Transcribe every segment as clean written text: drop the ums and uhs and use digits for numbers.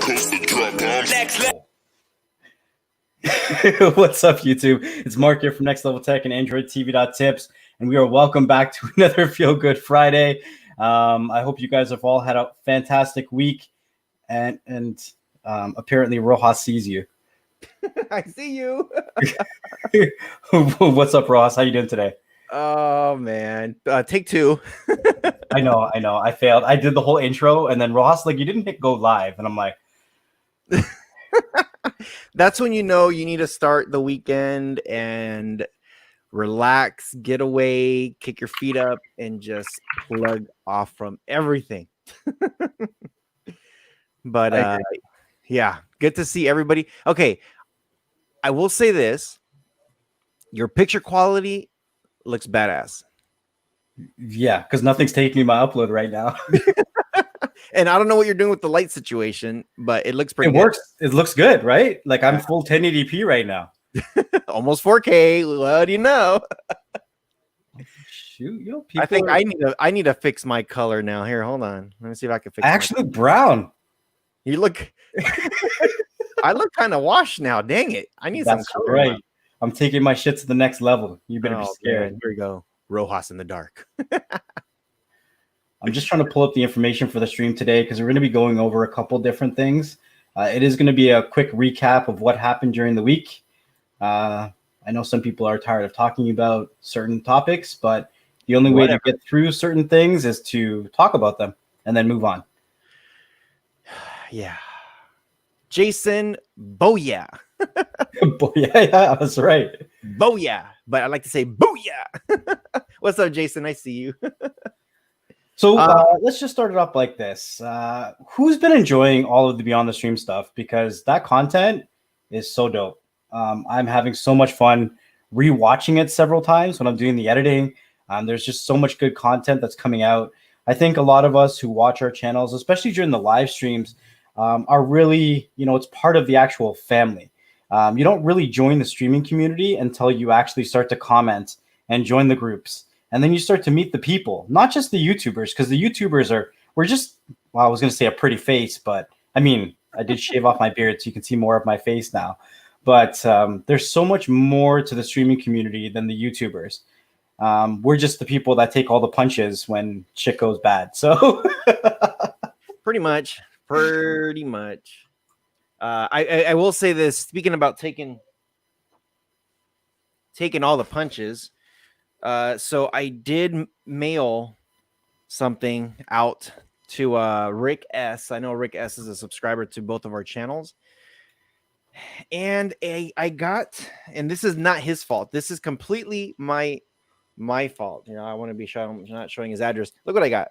Next level. What's up, YouTube? It's Mark here from NxtLvLTech and Android TV.tips, and we are welcome back to another Feel Good Friday. I hope you guys have all had a fantastic week, and apparently Rojas sees you. I see you. What's up, Rojas? How you doing today? Oh man, take two. I know. I failed. I did the whole intro, and then Rojas like, you didn't hit go live, and I'm like. That's when you know you need to start the weekend and relax, get away, kick your feet up, and just plug off from everything. But yeah, good to see everybody. Okay, I will say this: your picture quality looks badass. Yeah, because nothing's taking my upload right now. And I don't know what you're doing with the light situation, but it looks pretty good. It works. It looks good, right? Like I'm full 1080p right now. Almost 4K. What do you know? Shoot, people I think I need to fix my color now. Here, hold on. Let me see if I can fix. I actually look brown. You look. I look kind of washed now. Dang it! I need That's some color. Right. Now. I'm taking my shit to the next level. You better be scared. Man. Here we go. Rojas in the dark. I'm just trying to pull up the information for the stream today because we're going to be going over a couple different things. It is going to be a quick recap of what happened during the week. I know some people are tired of talking about certain topics, but the only way to get through certain things is to talk about them and then move on. Yeah. Jason Booyah. Yeah, that's right. Booyah. But I like to say booyah. What's up, Jason? I see you. So let's just start it up like this. Who's been enjoying all of the Beyond the Stream stuff? Because that content is so dope. I'm having so much fun rewatching it several times when I'm doing the editing. There's just so much good content that's coming out. I think a lot of us who watch our channels, especially during the live streams, are really, it's part of the actual family. You don't really join the streaming community until you actually start to comment and join the groups. And then you start to meet the people, not just the YouTubers, because the YouTubers we're just, well, I was going to say a pretty face, but I mean, I did shave off my beard so you can see more of my face now. But there's so much more to the streaming community than the YouTubers. We're just the people that take all the punches when shit goes bad. So pretty much. I will say this, speaking about taking all the punches. So I did mail something out to Rick S. I know Rick S is a subscriber to both of our channels. And I got, and this is not his fault. This is completely my fault. I want to be not showing his address. Look what I got.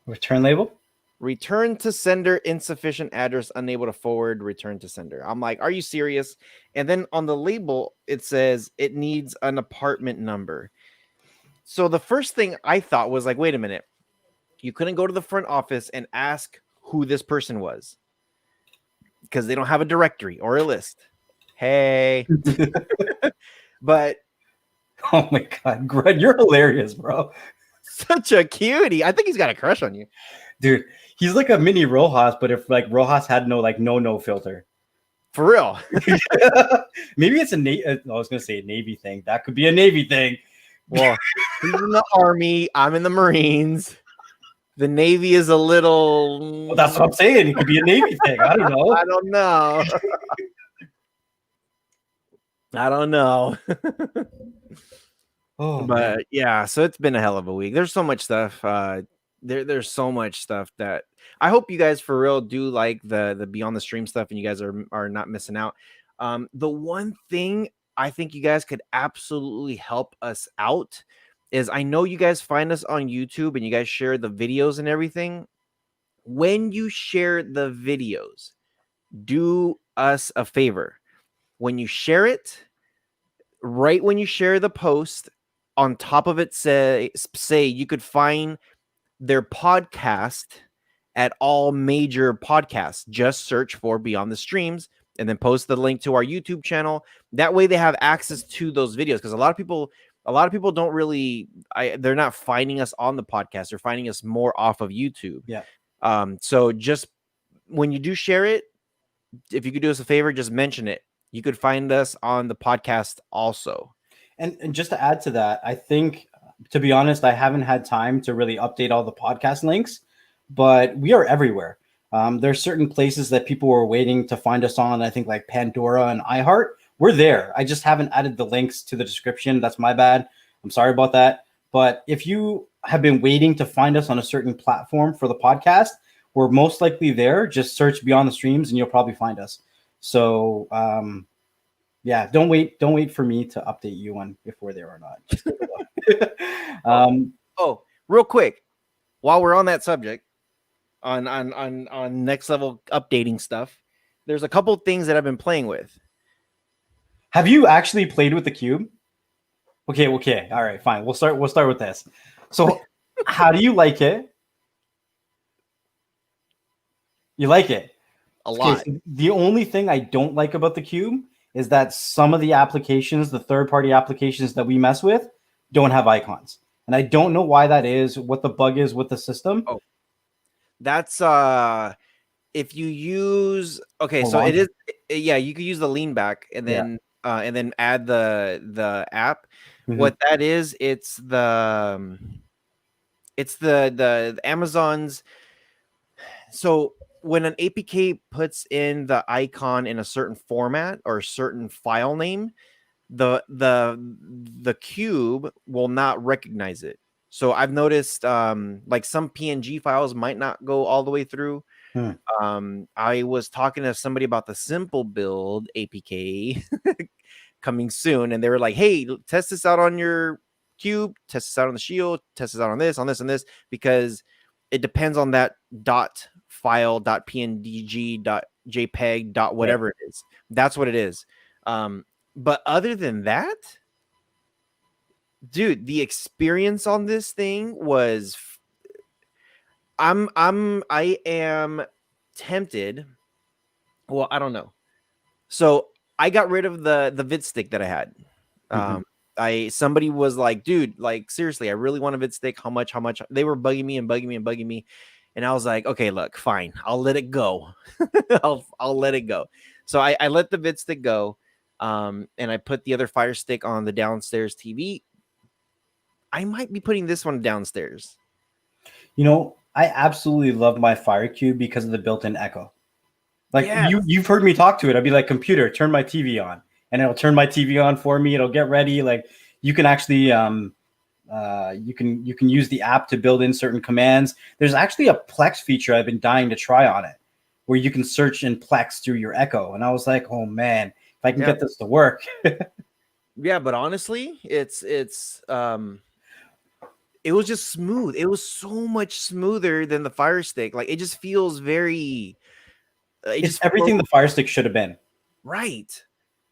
Return label? Return to sender, insufficient address, unable to forward, return to sender. I'm like, are you serious? And then on the label, it says it needs an apartment number. So the first thing I thought was like, wait a minute. You couldn't go to the front office and ask who this person was because they don't have a directory or a list. Hey. But. Oh my God, Greg, you're hilarious, bro. Such a cutie. I think he's got a crush on you. Dude, he's like a mini Rojas, but if like Rojas had no filter. For real. Maybe it's I was gonna say a Navy thing. That could be a Navy thing. Well, he's in the Army. I'm in the Marines. The Navy is a little. Well, that's what I'm saying. It could be a Navy thing. I don't know. I don't know. Oh, but man. Yeah, so it's been a hell of a week. There's so much stuff. There's so much stuff that I hope you guys for real do like the Beyond the Stream stuff, and you guys are not missing out. The one thing I think you guys could absolutely help us out is I know you guys find us on YouTube and you guys share the videos and everything. When you share the videos, do us a favor. When you share it, right when you share the post, on top of it say you could find their podcast at all major podcasts. Just search for Beyond the Streams and then post the link to our YouTube channel. That way they have access to those videos, because a lot of people don't really they're not finding us on the podcast. They're finding us more off of YouTube. Yeah. So just when you do share it, if you could do us a favor, just mention it. You could find us on the podcast also. And just to add to that, I think, to be honest, I haven't had time to really update all the podcast links, but we are everywhere. There's certain places that people were waiting to find us on. I think like Pandora and iHeart. We're there. I just haven't added the links to the description. That's my bad. I'm sorry about that. But if you have been waiting to find us on a certain platform for the podcast, we're most likely there. Just search Beyond the Streams and you'll probably find us. So yeah, don't wait for me to update you on if we're there or not. Just take a look. Real quick, while we're on that subject, on next level updating stuff, there's a couple things that I've been playing with. Have you actually played with the cube? Okay, all right, fine. We'll start with this. So, how do you like it? You like it a lot. So the only thing I don't like about the cube is that some of the applications, the third-party applications that we mess with, don't have icons, and I don't know why that is. What the bug is with the system? Oh, that's if you use Hold on. it is you could use the lean back and then add the app. Mm-hmm. What that is, it's the Amazon's. So when an APK puts in the icon in a certain format or a certain file name, the cube will not recognize it. So I've noticed like some PNG files might not go all the way through. I was talking to somebody about the simple build APK coming soon, and they were like, hey, test this out on your cube, test this out on the Shield, test this out on this, and this, because it depends on that dot file, dot png, dot jpeg, dot whatever it is. That's what it is. But other than that, dude, the experience on this thing was I am tempted. Well, I don't know. So I got rid of the vid stick that I had. Somebody was like, dude, like seriously, I really want a vid stick. How much? They were bugging me. And I was like, okay, look, fine. I'll let it go. I'll let it go. So I let the vid stick go. And I put the other Fire Stick on the downstairs TV. I might be putting this one downstairs. You know, I absolutely love my Fire Cube because of the built-in echo. Like you've heard me talk to it. I'd be like, computer, turn my TV on, and it'll turn my TV on for me. It'll get ready. Like you can actually you can use the app to build in certain commands. There's actually a Plex feature I've been dying to try on it, where you can search in Plex through your echo. And I was like, oh man, if I can get this to work. Yeah, but honestly, it was just smooth. It was so much smoother than the Fire Stick. Like it just feels very. It's everything the Fire Stick should have been. Right.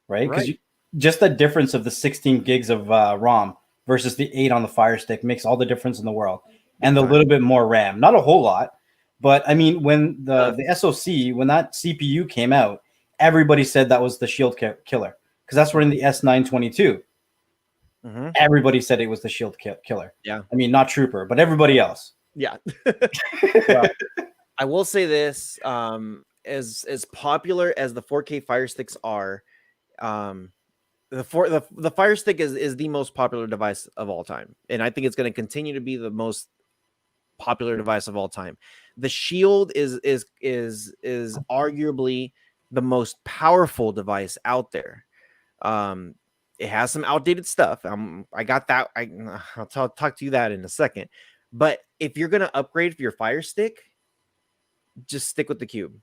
Because just the difference of the 16 gigs of ROM versus the 8 on the Fire Stick makes all the difference in the world. And the little bit more RAM, not a whole lot, but I mean, when the SoC, when that CPU came out, everybody said that was the Shield killer because that's running the S922. Everybody said it was the Shield killer. Yeah. I mean, not Trooper, but everybody else. Yeah. I will say this, as popular as the 4K Fire Sticks are, the Fire Stick is the most popular device of all time, and I think it's going to continue to be the most popular device of all time. The Shield is arguably the most powerful device out there. It has some outdated stuff. I got that. I'll talk to you that in a second. But if you're going to upgrade for your Fire Stick, just stick with the Cube.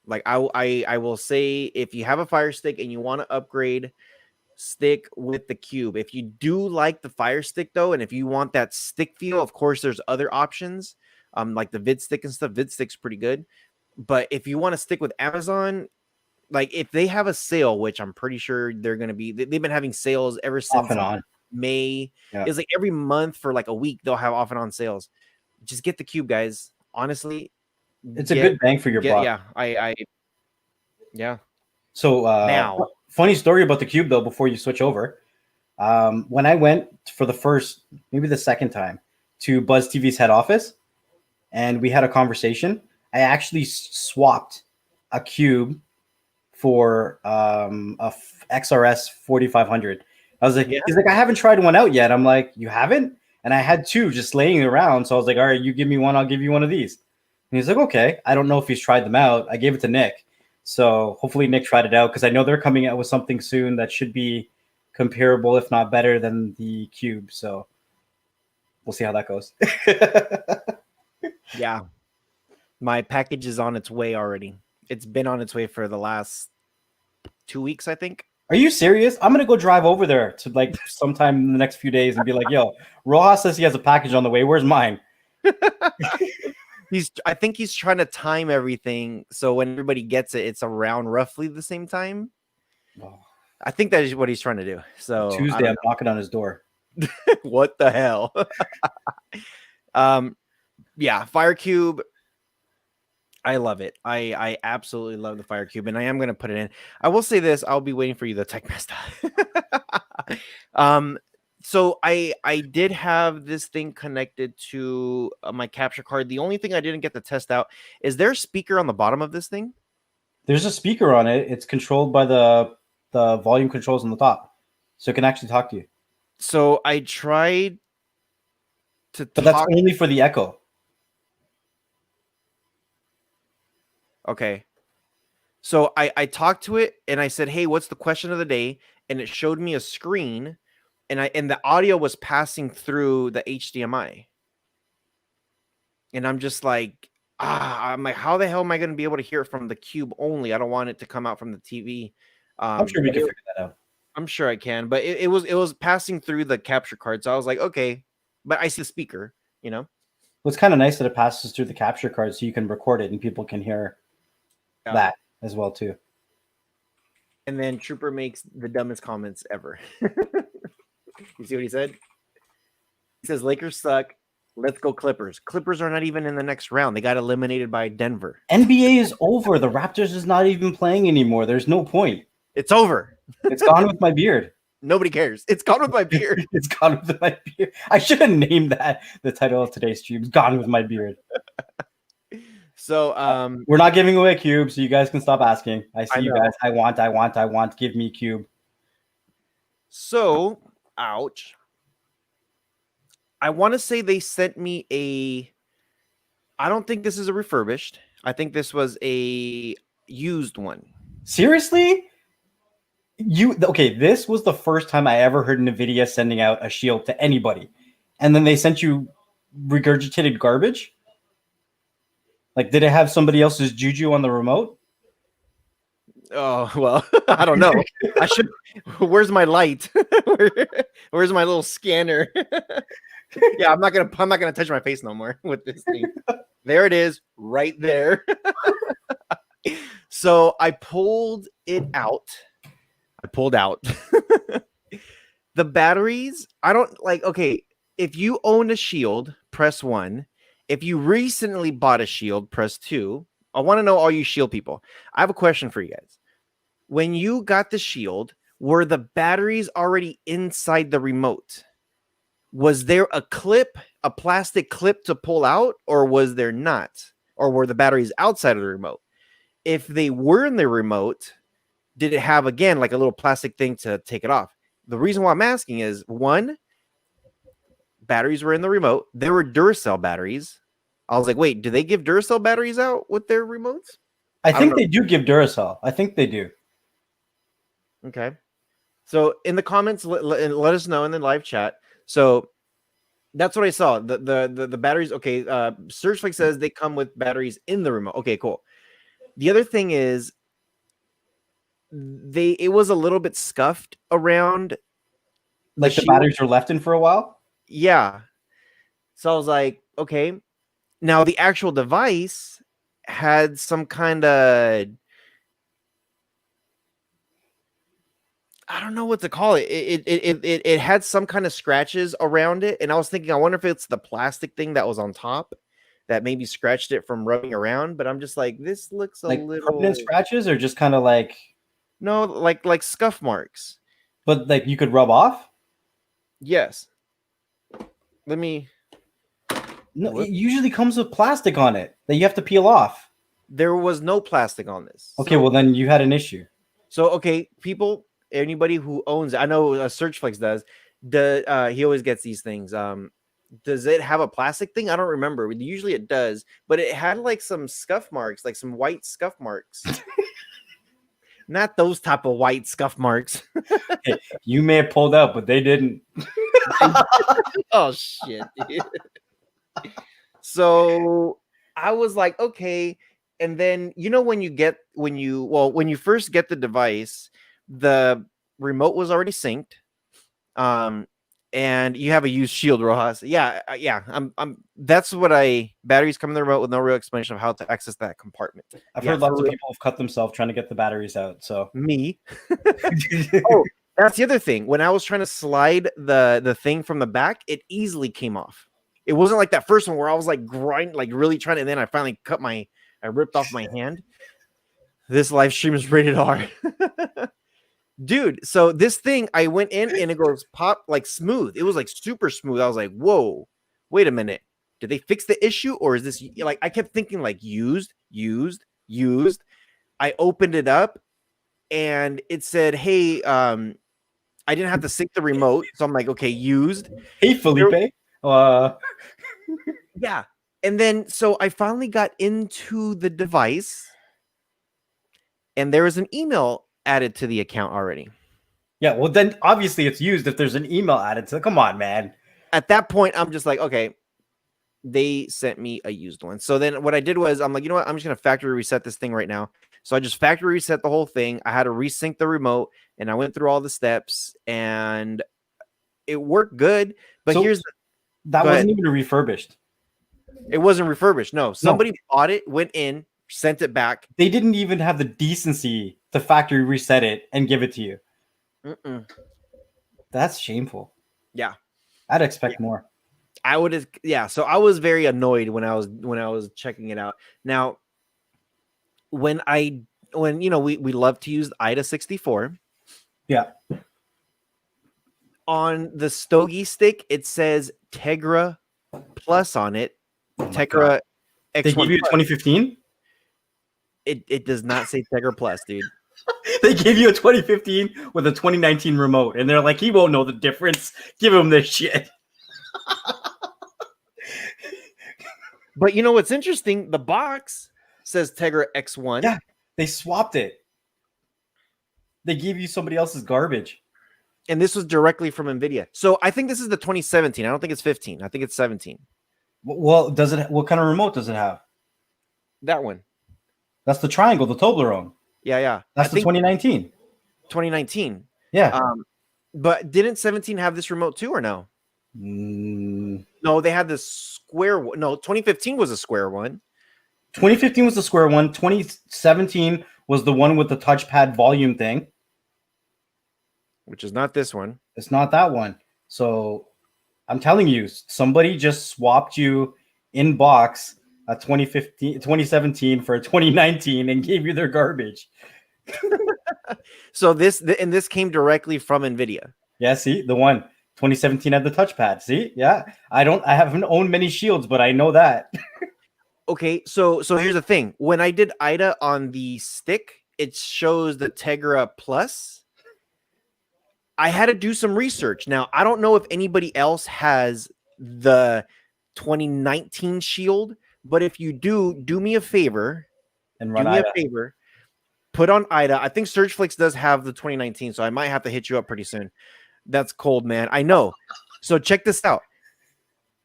Like I will say, if you have a Fire Stick and you want to upgrade, stick with the Cube. If you do like the Fire Stick though, and if you want that stick feel, of course there's other options, like the Vid Stick and stuff. Vid Stick's pretty good. But if you want to stick with Amazon, like if they have a sale, which I'm pretty sure they're going to be, they've been having sales ever since off and on. May. It's like every month for like a week they'll have off and on sales. Just get the Cube, guys. Honestly, it's a good bang for your buck. Yeah. So now, funny story about the Cube though. Before you switch over, when I went for the first, maybe the second time, to Buzz TV's head office, and we had a conversation, I actually swapped a cube for XRS 4500. I was like, Yeah. he's like, I haven't tried one out yet. I'm like, you haven't? And I had two just laying around. So I was like, all right, you give me one, I'll give you one of these. And he's like, okay. I don't know if he's tried them out. I gave it to Nick. So hopefully Nick tried it out because I know they're coming out with something soon that should be comparable, if not better, than the Cube. So we'll see how that goes. Yeah. My package is on its way already. It's been on its way for the last 2 weeks, I think. Are you serious? I'm gonna go drive over there to like sometime in the next few days and be like, yo, Rojas says he has a package on the way. Where's mine? I think he's trying to time everything so when everybody gets it, it's around roughly the same time. Oh. I think that is what he's trying to do. So Tuesday, I'm knocking on his door. What the hell? Yeah, Fire Cube. I love it. I absolutely love the Fire Cube, and I am going to put it in. I will say this: I'll be waiting for you, the Tech Master. So I did have this thing connected to my capture card. The only thing I didn't get to test out is there a speaker on the bottom of this thing? There's a speaker on it. It's controlled by the volume controls on the top, so it can actually talk to you. So I tried to, but that's only for the echo. Okay. So I talked to it and I said, hey, what's the question of the day? And it showed me a screen and the audio was passing through the HDMI. And I'm just like, I'm like, how the hell am I going to be able to hear it from the Cube only? I don't want it to come out from the TV. I'm sure we can figure that out. I'm sure I can, but it was passing through the capture card. So I was like, okay, but I see the speaker, you know? Well, it's kind of nice that it passes through the capture card so you can record it and people can hear that as well too. And then Trooper makes the dumbest comments ever. You see what he said? He says, Lakers suck. Let's go Clippers. Clippers are not even in the next round. They got eliminated by Denver. NBA is over. The Raptors is not even playing anymore. There's no point. It's over. It's gone with my beard. Nobody cares. It's gone with my beard. It's gone with my beard. I should have named that the title of today's stream. It's gone with my beard. So we're not giving away Cube, so you guys can stop asking. I see you guys. I want. Give me Cube. So, ouch. I want to say they sent me a. I don't think this is a refurbished. I think this was a used one. Seriously? This was the first time I ever heard NVIDIA sending out a Shield to anybody. And then they sent you regurgitated garbage? Like, did it have somebody else's juju on the remote? Oh, well, I don't know. I should. Where's my light? Where's my little scanner? Yeah, I'm not gonna touch my face no more with this thing. There it is, right there. So I pulled it out. The batteries. I don't like. Okay, if you own a Shield, press 1. If you recently bought a Shield, press 2. I want to know all you Shield people. I have a question for you guys. When you got the Shield, were the batteries already inside the remote? Was there a plastic clip to pull out, or was there not? Or were the batteries outside of the remote? If they were in the remote, did it have, again, like a little plastic thing to take it off? The reason why I'm asking is, 1, batteries were in the remote. There were Duracell batteries. I was like, wait, do they give Duracell batteries out with their remotes? I think they do give Duracell. I think they do. Okay. So in the comments, let us know in the live chat. So that's what I saw. The batteries. Okay. Searchlight says they come with batteries in the remote. Okay, cool. The other thing is it was a little bit scuffed around. Like the batteries were left in for a while? Yeah. So I was like, okay. Now the actual device had some kind of, I don't know what to call it. It had some kind of scratches around it. And I was thinking, I wonder if it's the plastic thing that was on top that maybe scratched it from rubbing around. But I'm just like, this looks like little permanent scratches, or just kind of like, no, like scuff marks. But like you could rub off? Yes. Let me No, it usually comes with plastic on it that you have to peel off. There was no plastic on this. Okay, well then you had an issue. So okay, people, anybody who owns, I know Searchflix does. He always gets these things. Does it have a plastic thing? I don't remember. Usually it does, but it had like some scuff marks, like some white scuff marks. Not those type of white scuff marks. Hey, you may have pulled out, but they didn't. Oh shit. So I was like, okay. And then when you first get the device, the remote was already synced. And you have a used Shield, Rojas. Yeah. That's what batteries come in the remote with no real explanation of how to access that compartment. I've heard lots of people have cut themselves trying to get the batteries out. So me. Oh, that's the other thing. When I was trying to slide the thing from the back, it easily came off. It wasn't like that first one where I was like really trying to, and then I finally I ripped off my hand. This live stream is rated R. Dude, so this thing, I went in and it goes pop like smooth. It was like super smooth. I was like, whoa, wait a minute. Did they fix the issue? Or is this like, I kept thinking like used. I opened it up and it said, hey, I didn't have to sync the remote. So I'm like, okay, used. Hey, Felipe. Yeah. And then, so I finally got into the device and there was an email added to the account already. Yeah, well then obviously it's used if there's an email added to it. Come on, man. At that point, I'm just like, okay, they sent me a used one. So then what I did was I'm like, you know what? I'm just going to factory reset this thing right now. So I just factory reset the whole thing. I had to resync the remote and I went through all the steps and it worked good. But so that wasn't even refurbished. It wasn't refurbished. No, somebody bought it, went in, sent it back. They didn't even have the decency to factory reset it and give it to you. That's shameful. Yeah, I'd expect more. I would have. Yeah, so I was very annoyed when I was checking it out. Now, when we love to use IDA 64. Yeah. On the Stogie stick, it says Tegra Plus on it. Tegra X1. They gave you a 2015? It does not say Tegra Plus, dude. They gave you a 2015 with a 2019 remote, and they're like, he won't know the difference. Give him this shit. But you know what's interesting? The box says Tegra X1. Yeah, they swapped it. They gave you somebody else's garbage. And this was directly from NVIDIA. So I think this is the 2017. I don't think it's 15. I think it's 17. Well, what kind of remote does it have? That one. That's the triangle, the Toblerone. Yeah. That's the 2019. 2019. Yeah. But didn't 17 have this remote too or no? No, they had this square one. No, 2015 was a square one. 2015 was the square one. 2017 was the one with the touchpad volume thing. Which is not this one. It's not that one. So I'm telling you, somebody just swapped you in box a 2017 for a 2019 and gave you their garbage. So this came directly from NVIDIA. Yeah, see, the one 2017 had the touchpad. See, yeah, I haven't owned many Shields, but I know that. Okay, so here's the thing. When I did IDA on the stick, it shows the Tegra Plus. I had to do some research. Now, I don't know if anybody else has the 2019 Shield, but if you do me a favor and run IDA. Put on IDA. I think Searchflix does have the 2019, so I might have to hit you up pretty soon. That's cold, man. I know. So check this out.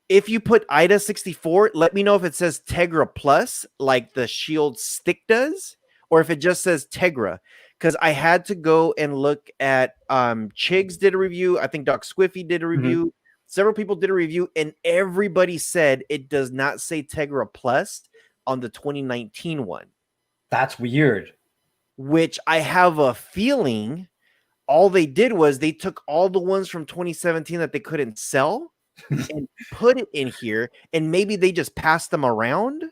If you put IDA 64, let me know if it says Tegra Plus, like the Shield stick does, or if it just says Tegra. Because I had to go and look at Chigs did a review. I think Doc Squiffy did a review. Mm-hmm. Several people did a review, and everybody said it does not say Tegra Plus on the 2019 one. That's weird. Which I have a feeling all they did was they took all the ones from 2017 that they couldn't sell and put it in here, and maybe they just passed them around.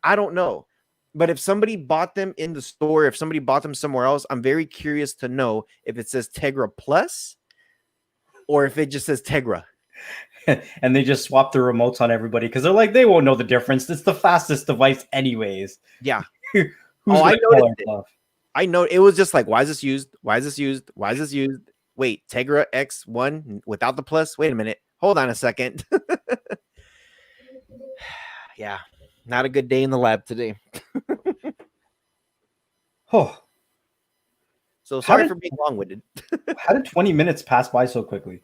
I don't know. But if somebody bought them in the store, if somebody bought them somewhere else, I'm very curious to know if it says Tegra Plus or if it just says Tegra. and they just swap the remotes on everybody because they're like, they won't know the difference. It's the fastest device anyways. Yeah. Who's I gonna call noticed our bluff? I know it was just like, why is this used? Why is this used? Why is this used? Wait, Tegra X1 without the plus? Wait a minute. Hold on a second. Yeah. Not a good day in the lab today. Oh, So sorry for being long-winded. how did 20 minutes pass by so quickly?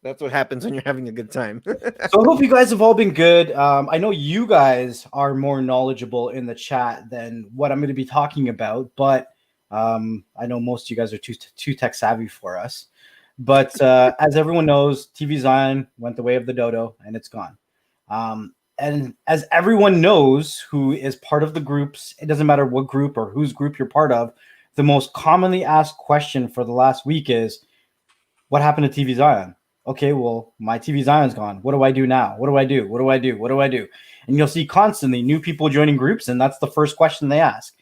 That's what happens when you're having a good time. So I hope you guys have all been good. I know you guys are more knowledgeable in the chat than what I'm going to be talking about, but I know most of you guys are too tech savvy for us. But as everyone knows, TVZion went the way of the dodo, and it's gone. And as everyone knows who is part of the groups, it doesn't matter what group or whose group you're part of, the most commonly asked question for the last week is, what happened to TVZion? Okay, well, my TVZion's gone. What do I do now? What do I do? What do I do? What do I do? And you'll see constantly new people joining groups, and that's the first question they ask.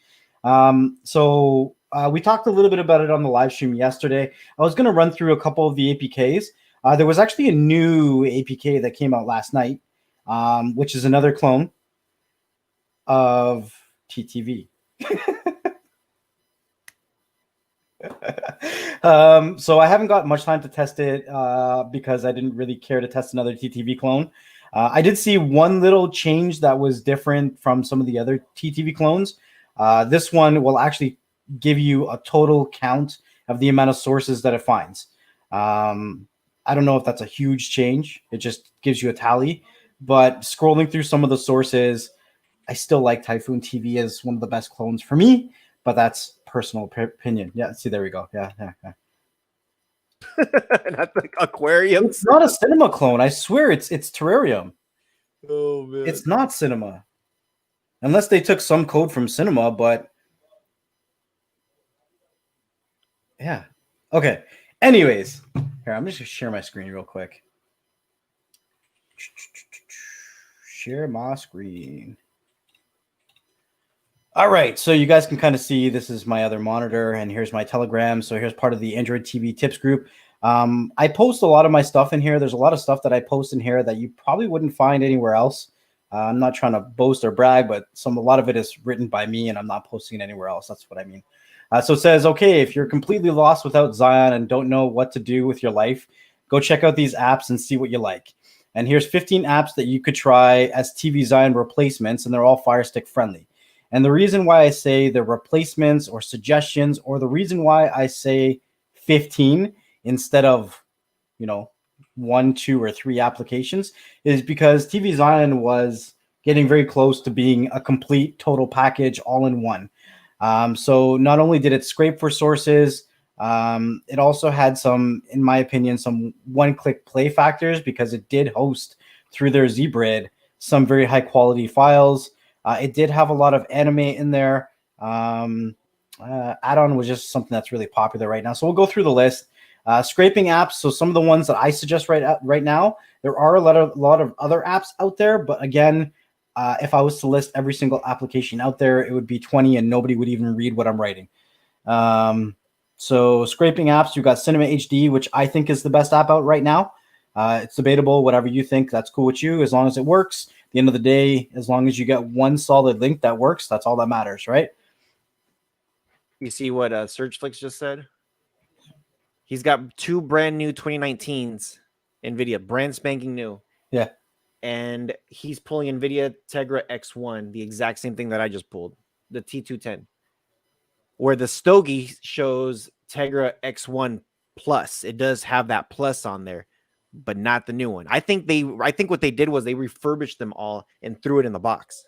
So we talked a little bit about it on the live stream yesterday. I was going to run through a couple of the APKs. There was actually a new APK that came out last night, which is another clone of TTV. So I haven't got much time to test it because I didn't really care to test another TTV clone. I did see one little change that was different from some of the other TTV clones. This one will actually give you a total count of the amount of sources that it finds. I don't know if that's a huge change. It just gives you a tally. But scrolling through some of the sources, I still like Typhoon TV as one of the best clones for me, but that's personal opinion. Yeah, see, there we go. Yeah. Not like aquarium. It's not a cinema clone. I swear it's terrarium. Oh man. It's not cinema. Unless they took some code from cinema, but yeah. Okay. Anyways, here, I'm just gonna share my screen real quick. Share my screen. All right, so you guys can kind of see this is my other monitor, and here's my Telegram. So here's part of the Android TV tips group. I post a lot of my stuff in here. There's a lot of stuff that I post in here that you probably wouldn't find anywhere else. I'm not trying to boast or brag, but a lot of it is written by me, and I'm not posting it anywhere else. That's what I mean. So it says, okay, if you're completely lost without Zion and don't know what to do with your life, go check out these apps and see what you like. And here's 15 apps that you could try as TVZion replacements, and they're all Fire Stick friendly. And the reason why I say the replacements or suggestions, or the reason why I say 15 instead of, 1, 2, or 3 applications is because TVZion was getting very close to being a complete total package all in one. So not only did it scrape for sources, it also had some, in my opinion, some one-click play factors because it did host through their ZBRID some very high-quality files. It did have a lot of anime in there. Add-on was just something that's really popular right now. So we'll go through the list. Scraping apps. So some of the ones that I suggest right now, there are a lot of other apps out there. But again, if I was to list every single application out there, it would be 20 and nobody would even read what I'm writing. So scraping apps, you've got Cinema HD, which I think is the best app out right now. It's debatable, whatever you think, that's cool with you, as long as it works. At the end of the day, as long as you get one solid link that works, that's all that matters, right? You see what SurgeFlix just said? He's got 2 brand new 2019s NVIDIA, brand spanking new. Yeah. And he's pulling NVIDIA Tegra X1, the exact same thing that I just pulled, the T210. Where the Stogie shows Tegra X1 Plus. It does have that plus on there, but not the new one. I think what they did was they refurbished them all and threw it in the box.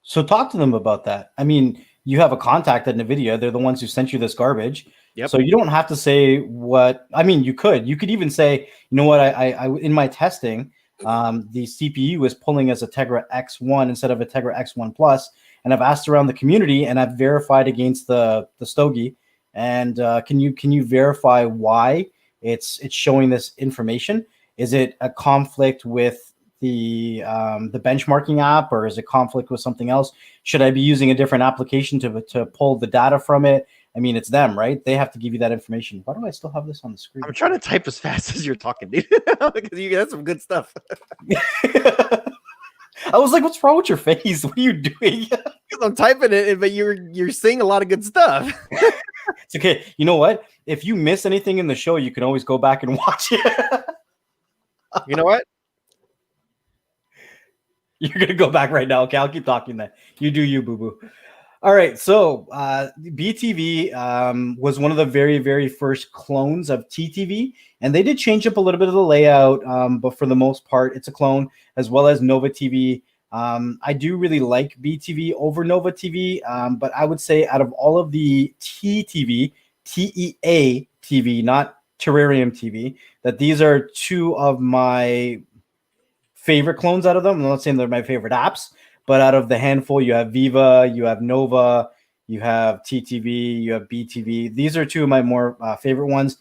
So talk to them about that. I mean, you have a contact at NVIDIA. They're the ones who sent you this garbage. Yep. So you don't have to say what, I mean, you could even say, you know what, I in my testing, the CPU is pulling as a Tegra X1 instead of a Tegra X1 Plus. And I've asked around the community and I've verified against the Stogie. And can you verify why it's showing this information? Is it a conflict with the benchmarking app, or is it conflict with something else? Should I be using a different application to pull the data from it? I mean, it's them, right? They have to give you that information. Why do I still have this on the screen? I'm trying to type as fast as you're talking, dude, because you got some good stuff. I was like, what's wrong with your face? What are you doing? I'm typing it, but you're saying a lot of good stuff. It's okay. You know what? If you miss anything in the show, you can always go back and watch it. You know what? You're going to go back right now. Okay, I'll keep talking then. You do you, boo-boo. All right, so BTV was one of the very, very first clones of TTV, and they did change up a little bit of the layout, but for the most part, it's a clone, as well as Nova TV. I do really like BTV over Nova TV, but I would say out of all of the TTV, TEA TV, not Terrarium TV, that these are two of my favorite clones out of them. I'm not saying they're my favorite apps, but out of the handful, you have Viva, you have Nova, you have TTV, you have BTV. These are two of my more favorite ones.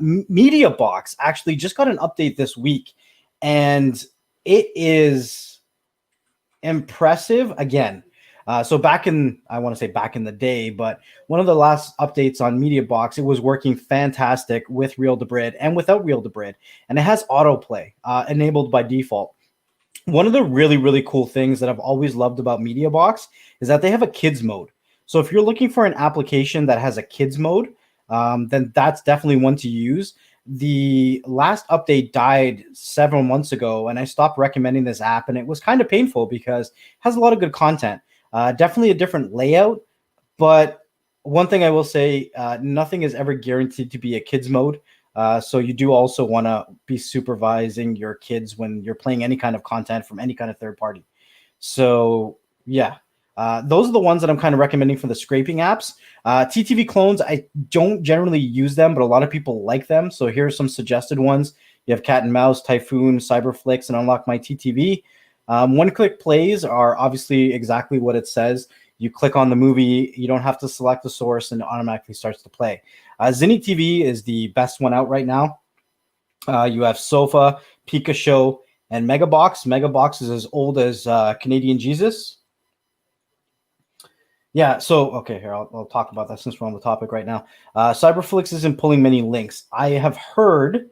Media Box actually just got an update this week, and it is impressive again. So back in, I want to say back in the day, but one of the last updates on Media Box, it was working fantastic with Real to Brid and without Real to Brid, and it has autoplay enabled by default. One of the really, really cool things that I've always loved about Media Box is that they have a kids mode. So if you're looking for an application that has a kids mode, then that's definitely one to use. The last update died several months ago, and I stopped recommending this app, and it was kind of painful because it has a lot of good content. Definitely a different layout, but one thing I will say, nothing is ever guaranteed to be a kids mode. So you do also want to be supervising your kids when you're playing any kind of content from any kind of third party. So yeah, those are the ones that I'm kind of recommending for the scraping apps. TTV clones, I don't generally use them, but a lot of people like them. So here are some suggested ones. You have Cat and Mouse, Typhoon, Cyberflix, and Unlock My TTV. One-click plays are obviously exactly what it says. You click on the movie, you don't have to select the source, and it automatically starts to play. Zinni TV is the best one out right now. You have Sofa, Pika Show, and Megabox. Megabox is as old as Canadian Jesus. Yeah, so, okay, here, I'll talk about that since we're on the topic right now. Cyberflix isn't pulling many links. I have heard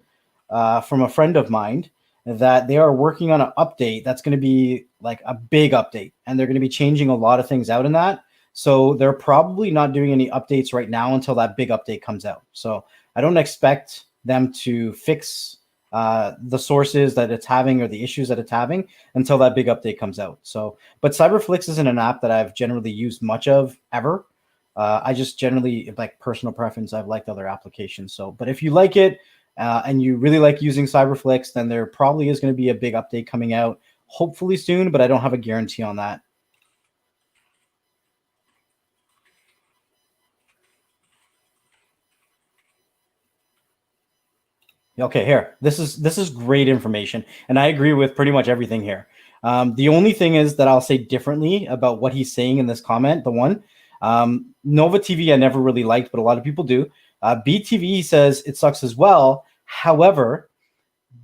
from a friend of mine that they are working on an update that's going to be like a big update, and they're going to be changing a lot of things out in that. So they're probably not doing any updates right now until that big update comes out. So I don't expect them to fix the sources that it's having or the issues that it's having until that big update comes out. So, but Cyberflix isn't an app that I've generally used much of ever. I just generally, like personal preference, I've liked other applications. So, but if you like it, and you really like using Cyberflix, then there probably is going to be a big update coming out, hopefully soon, but I don't have a guarantee on that. Okay, here. This is great information, and I agree with pretty much everything here. The only thing is that I'll say differently about what he's saying in this comment. The one, Nova TV I never really liked, but a lot of people do. BTV says it sucks as well. However,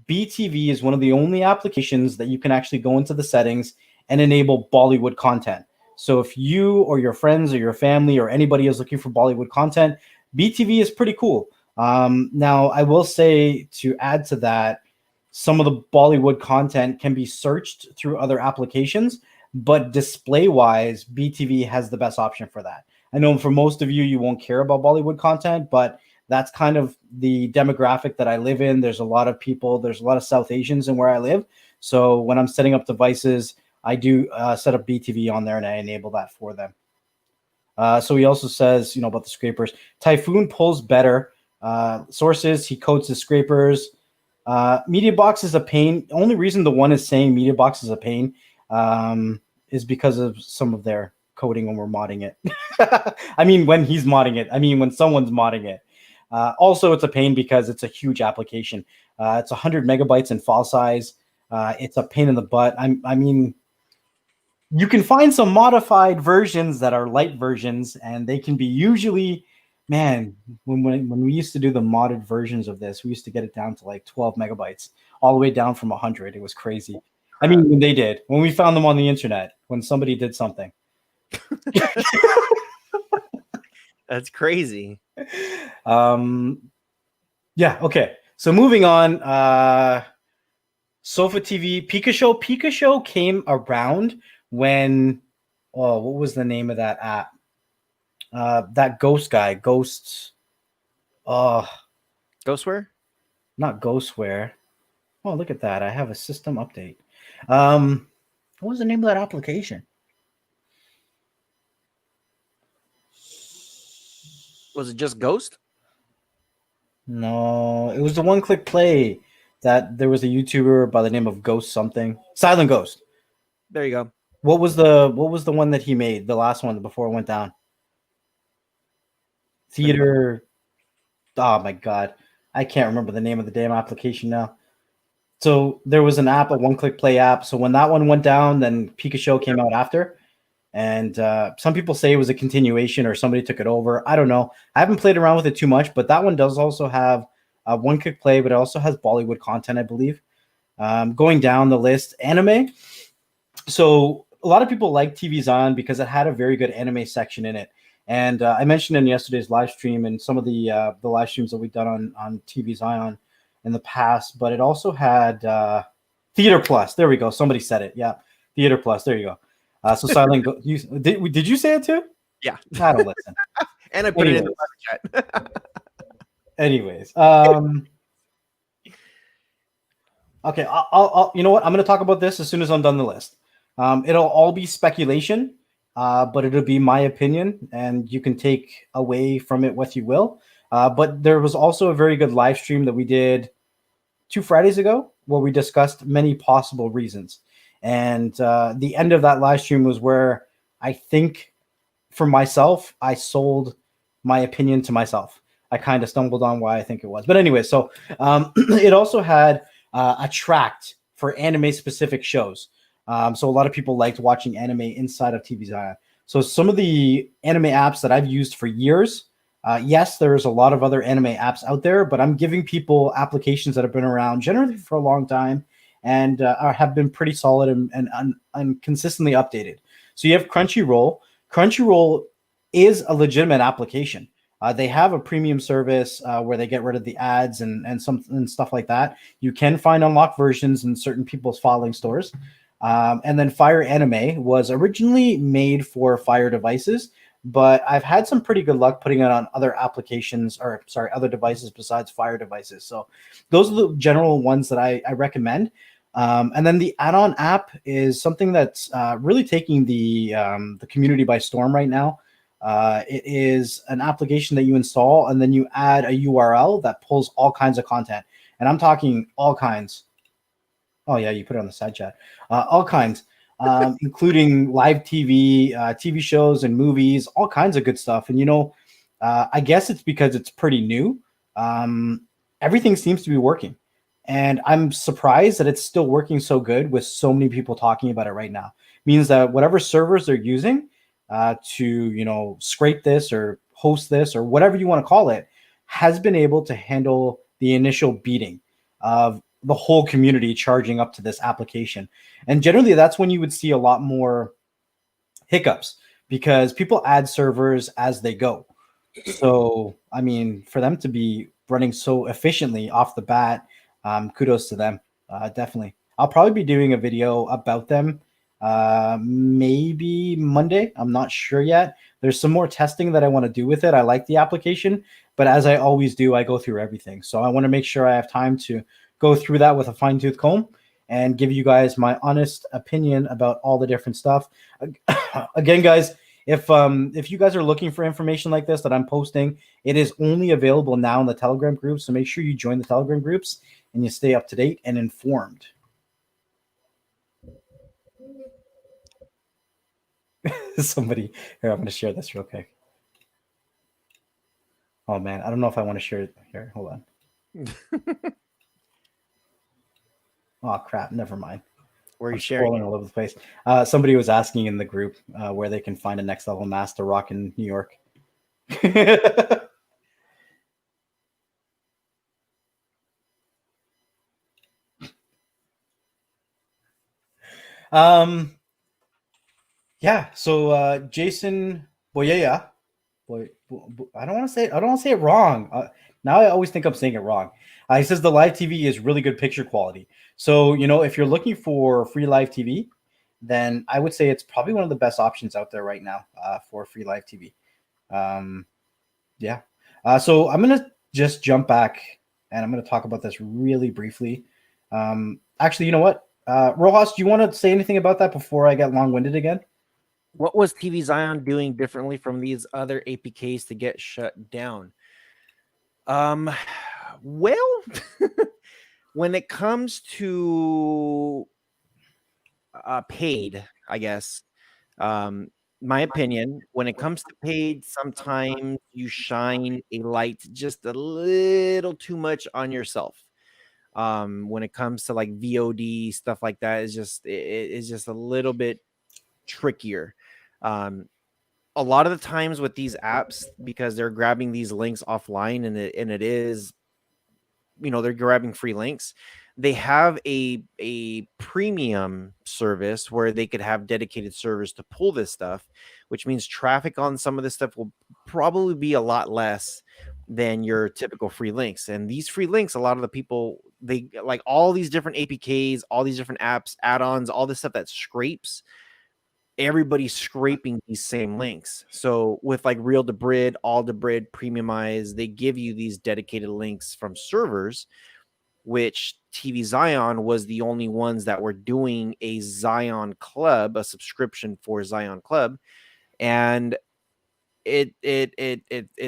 BTV is one of the only applications that you can actually go into the settings and enable Bollywood content. So if you or your friends or your family or anybody is looking for Bollywood content, BTV is pretty cool. Now, I will say, to add to that, some of the Bollywood content can be searched through other applications, but display-wise, BTV has the best option for that. I know for most of you, you won't care about Bollywood content, but that's kind of the demographic that I live in. There's a lot of people, there's a lot of South Asians in where I live. So when I'm setting up devices, I do set up BTV on there and I enable that for them. So he also says, about the scrapers. Typhoon pulls better. Sources, he codes the scrapers. Media Box is a pain. The only reason the one is saying Media Box is a pain is because of some of their coding when we're modding it. I mean, when he's modding it. I mean, when someone's modding it. Also, it's a pain because it's a huge application. It's 100 megabytes in file size. It's a pain in the butt. I mean, you can find some modified versions that are light versions, and they can be usually, man, when we used to do the modded versions of this, we used to get it down to like 12 megabytes, all the way down from 100. It was crazy. I mean, when we found them on the internet, when somebody did something. That's crazy. Yeah, okay. So moving on, Sofa TV, Pika Show. Pika Show came around when, oh, what was the name of that app? That ghost guy, Ghosts. Oh, Ghostware? not Ghostware. Oh, look at that. I have a system update. What was the name of that application? Was it just Ghost? No, it was the one-click play that there was a YouTuber by the name of Ghost something. Silent Ghost. There you go. What was the one that he made? The last one before it went down. Theater. Oh my god, I can't remember the name of the damn application now. So there was an app, a one-click play app. So when that one went down, then Pika Show came out after. And some people say it was a continuation or somebody took it over. I don't know. I haven't played around with it too much, but that one does also have one click play, but it also has Bollywood content, I believe. Going down the list, anime. So a lot of people like TVZion because it had a very good anime section in it. And I mentioned in yesterday's live stream and some of the live streams that we've done on TVZion in the past, but it also had Theater Plus. There we go. Somebody said it. Yeah, Theater Plus. There you go. So Silent, did you say it too? Yeah. I don't listen. And I put it in the chat. Anyways, okay, I'll you know what? I'm going to talk about this as soon as I'm done the list. It'll all be speculation, but it'll be my opinion, and you can take away from it what you will. But there was also a very good live stream that we did 2 Fridays ago where we discussed many possible reasons. And the end of that live stream was where I think for myself, I sold my opinion to myself. I kind of stumbled on why I think it was. But anyway, so it also had a tract for anime specific shows. So a lot of people liked watching anime inside of TVZion. So some of the anime apps that I've used for years, yes, there's a lot of other anime apps out there, but I'm giving people applications that have been around generally for a long time and have been pretty solid and consistently updated. So you have Crunchyroll. Crunchyroll is a legitimate application. They have a premium service where they get rid of the ads and stuff like that. You can find unlocked versions in certain people's filing stores. And then Fire Anime was originally made for Fire devices, but I've had some pretty good luck putting it on other applications, or sorry, other devices besides Fire devices. So those are the general ones that I recommend. And then the add-on app is something that's really taking the community by storm right now. It is an application that you install and then you add a URL that pulls all kinds of content. And I'm talking all kinds. Oh, yeah, you put it on the side chat. All kinds, including live TV, TV shows and movies, all kinds of good stuff. And, I guess it's because it's pretty new. Everything seems to be working. And I'm surprised that it's still working so good with so many people talking about it right now. Means that whatever servers they're using to, scrape this or host this or whatever you want to call it has been able to handle the initial beating of the whole community charging up to this application. And generally, that's when you would see a lot more hiccups because people add servers as they go. So, I mean, for them to be running so efficiently off the bat, kudos to them. Definitely. I'll probably be doing a video about them maybe Monday. I'm not sure yet. There's some more testing that I want to do with it. I like the application, but as I always do, I go through everything. So I want to make sure I have time to go through that with a fine-tooth comb and give you guys my honest opinion about all the different stuff. Again, guys, if you guys are looking for information like this that I'm posting, it is only available now in the Telegram group. So make sure you join the Telegram groups and you stay up to date and informed. Somebody here, I'm going to share this real quick. Oh man, I don't know if I want to share it here. Hold on. Oh crap, never mind. Where are you sharing? All over the place. Somebody was asking in the group where they can find a next level mask to rock in New York. Yeah, so Jason Boyea Boy, I don't want to say it wrong. Now I always think I'm saying it wrong. He says the live TV is really good picture quality. So if you're looking for free live TV, then I would say it's probably one of the best options out there right now for free live TV. Yeah. So I'm gonna just jump back and I'm gonna talk about this really briefly. Actually, you know what? Rojas, do you want to say anything about that before I get long-winded again? What was TVZion doing differently from these other APKs to get shut down? Well, when it comes to paid, I guess, my opinion, when it comes to paid, sometimes you shine a light just a little too much on yourself. When it comes to like VOD stuff like that, it's just a little bit trickier. A lot of the times with these apps, because they're grabbing these links offline, and it is, they're grabbing free links. They have a premium service where they could have dedicated servers to pull this stuff, which means traffic on some of this stuff will probably be a lot less than your typical free links. And these free links, a lot of the people, they like all these different APKs, all these different apps, add-ons, all this stuff that scrapes. Everybody's scraping these same links. So with like Real Debrid, All Debrid, Premiumize, they give you these dedicated links from servers, which TVZion was the only ones that were doing a Zion Club, a subscription for Zion Club, and it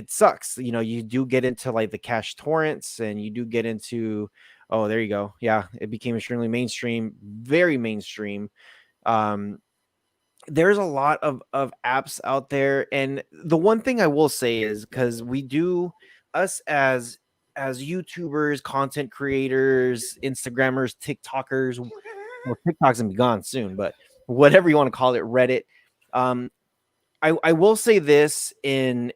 sucks. You do get into like the cache torrents, and you do get into, oh, there you go, yeah, it became extremely mainstream, very mainstream. There's a lot of apps out there, and the one thing I will say is, because we do, us as YouTubers, content creators, Instagrammers, TikTokers, well, TikTok's gonna be gone soon, but whatever you want to call it, Reddit. I will say this in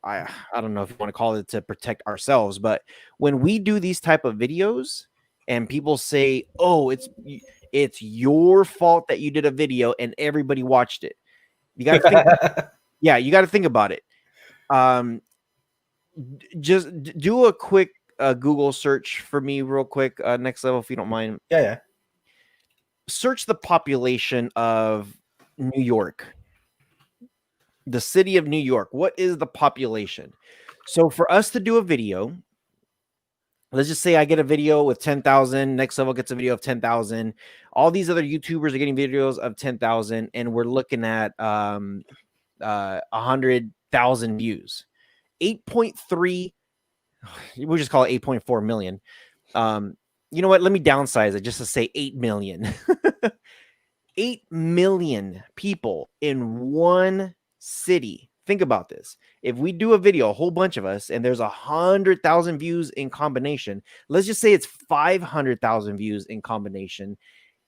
I don't know if you want to call it to protect ourselves, but when we do these type of videos and people say, oh, it's your fault that you did a video and everybody watched it, you got to think. Yeah, you got to think about it. Just do a quick Google search for me real quick, Next Level, if you don't mind. Yeah. Search the population of New York, the city of New York. What is the population? So for us to do a video, let's just say I get a video with 10,000, Next Level gets a video of 10,000. All these other YouTubers are getting videos of 10,000, and we're looking at 100,000 views. 8.3, we'll just call it 8.4 million. You know what? Let me downsize it just to say 8 million. 8 million people in one city. Think about this. If we do a video, a whole bunch of us, and there's 100,000 views in combination, let's just say it's 500,000 views in combination.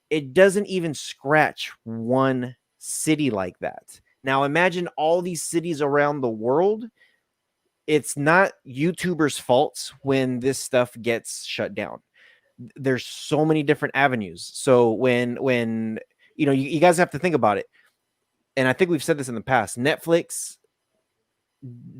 It doesn't even scratch one city like that. Now imagine all these cities around the world. It's not YouTubers' faults when this stuff gets shut down. There's so many different avenues. So when you guys have to think about it. And I think we've said this in the past. Netflix,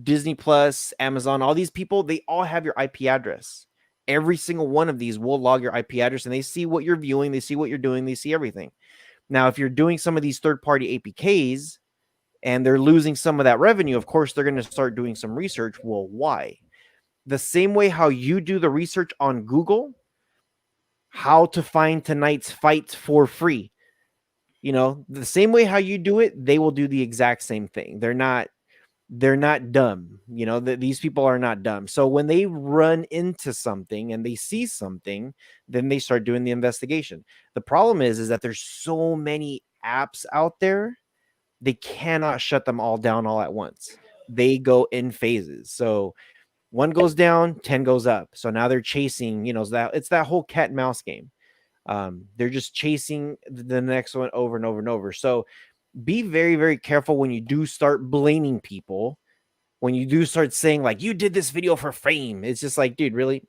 Disney Plus, Amazon, all these people, they all have your IP address. Every single one of these will log your IP address, and they see what you're viewing, they see what you're doing, they see everything. Now, if you're doing some of these third-party APKs and they're losing some of that revenue, of course, they're going to start doing some research. Well, why? The same way how you do the research on Google, how to find tonight's fight for free. The same way how you do it, they will do the exact same thing. They're not dumb. These people are not dumb. So when they run into something and they see something, then they start doing the investigation. The problem is that there's so many apps out there, they cannot shut them all down all at once. They go in phases. So one goes down, 10 goes up. So now they're chasing, it's that whole cat and mouse game. They're just chasing the next one over and over and over. So be very, very careful when you do start blaming people, when you do start saying like, you did this video for fame. It's just like, dude, really?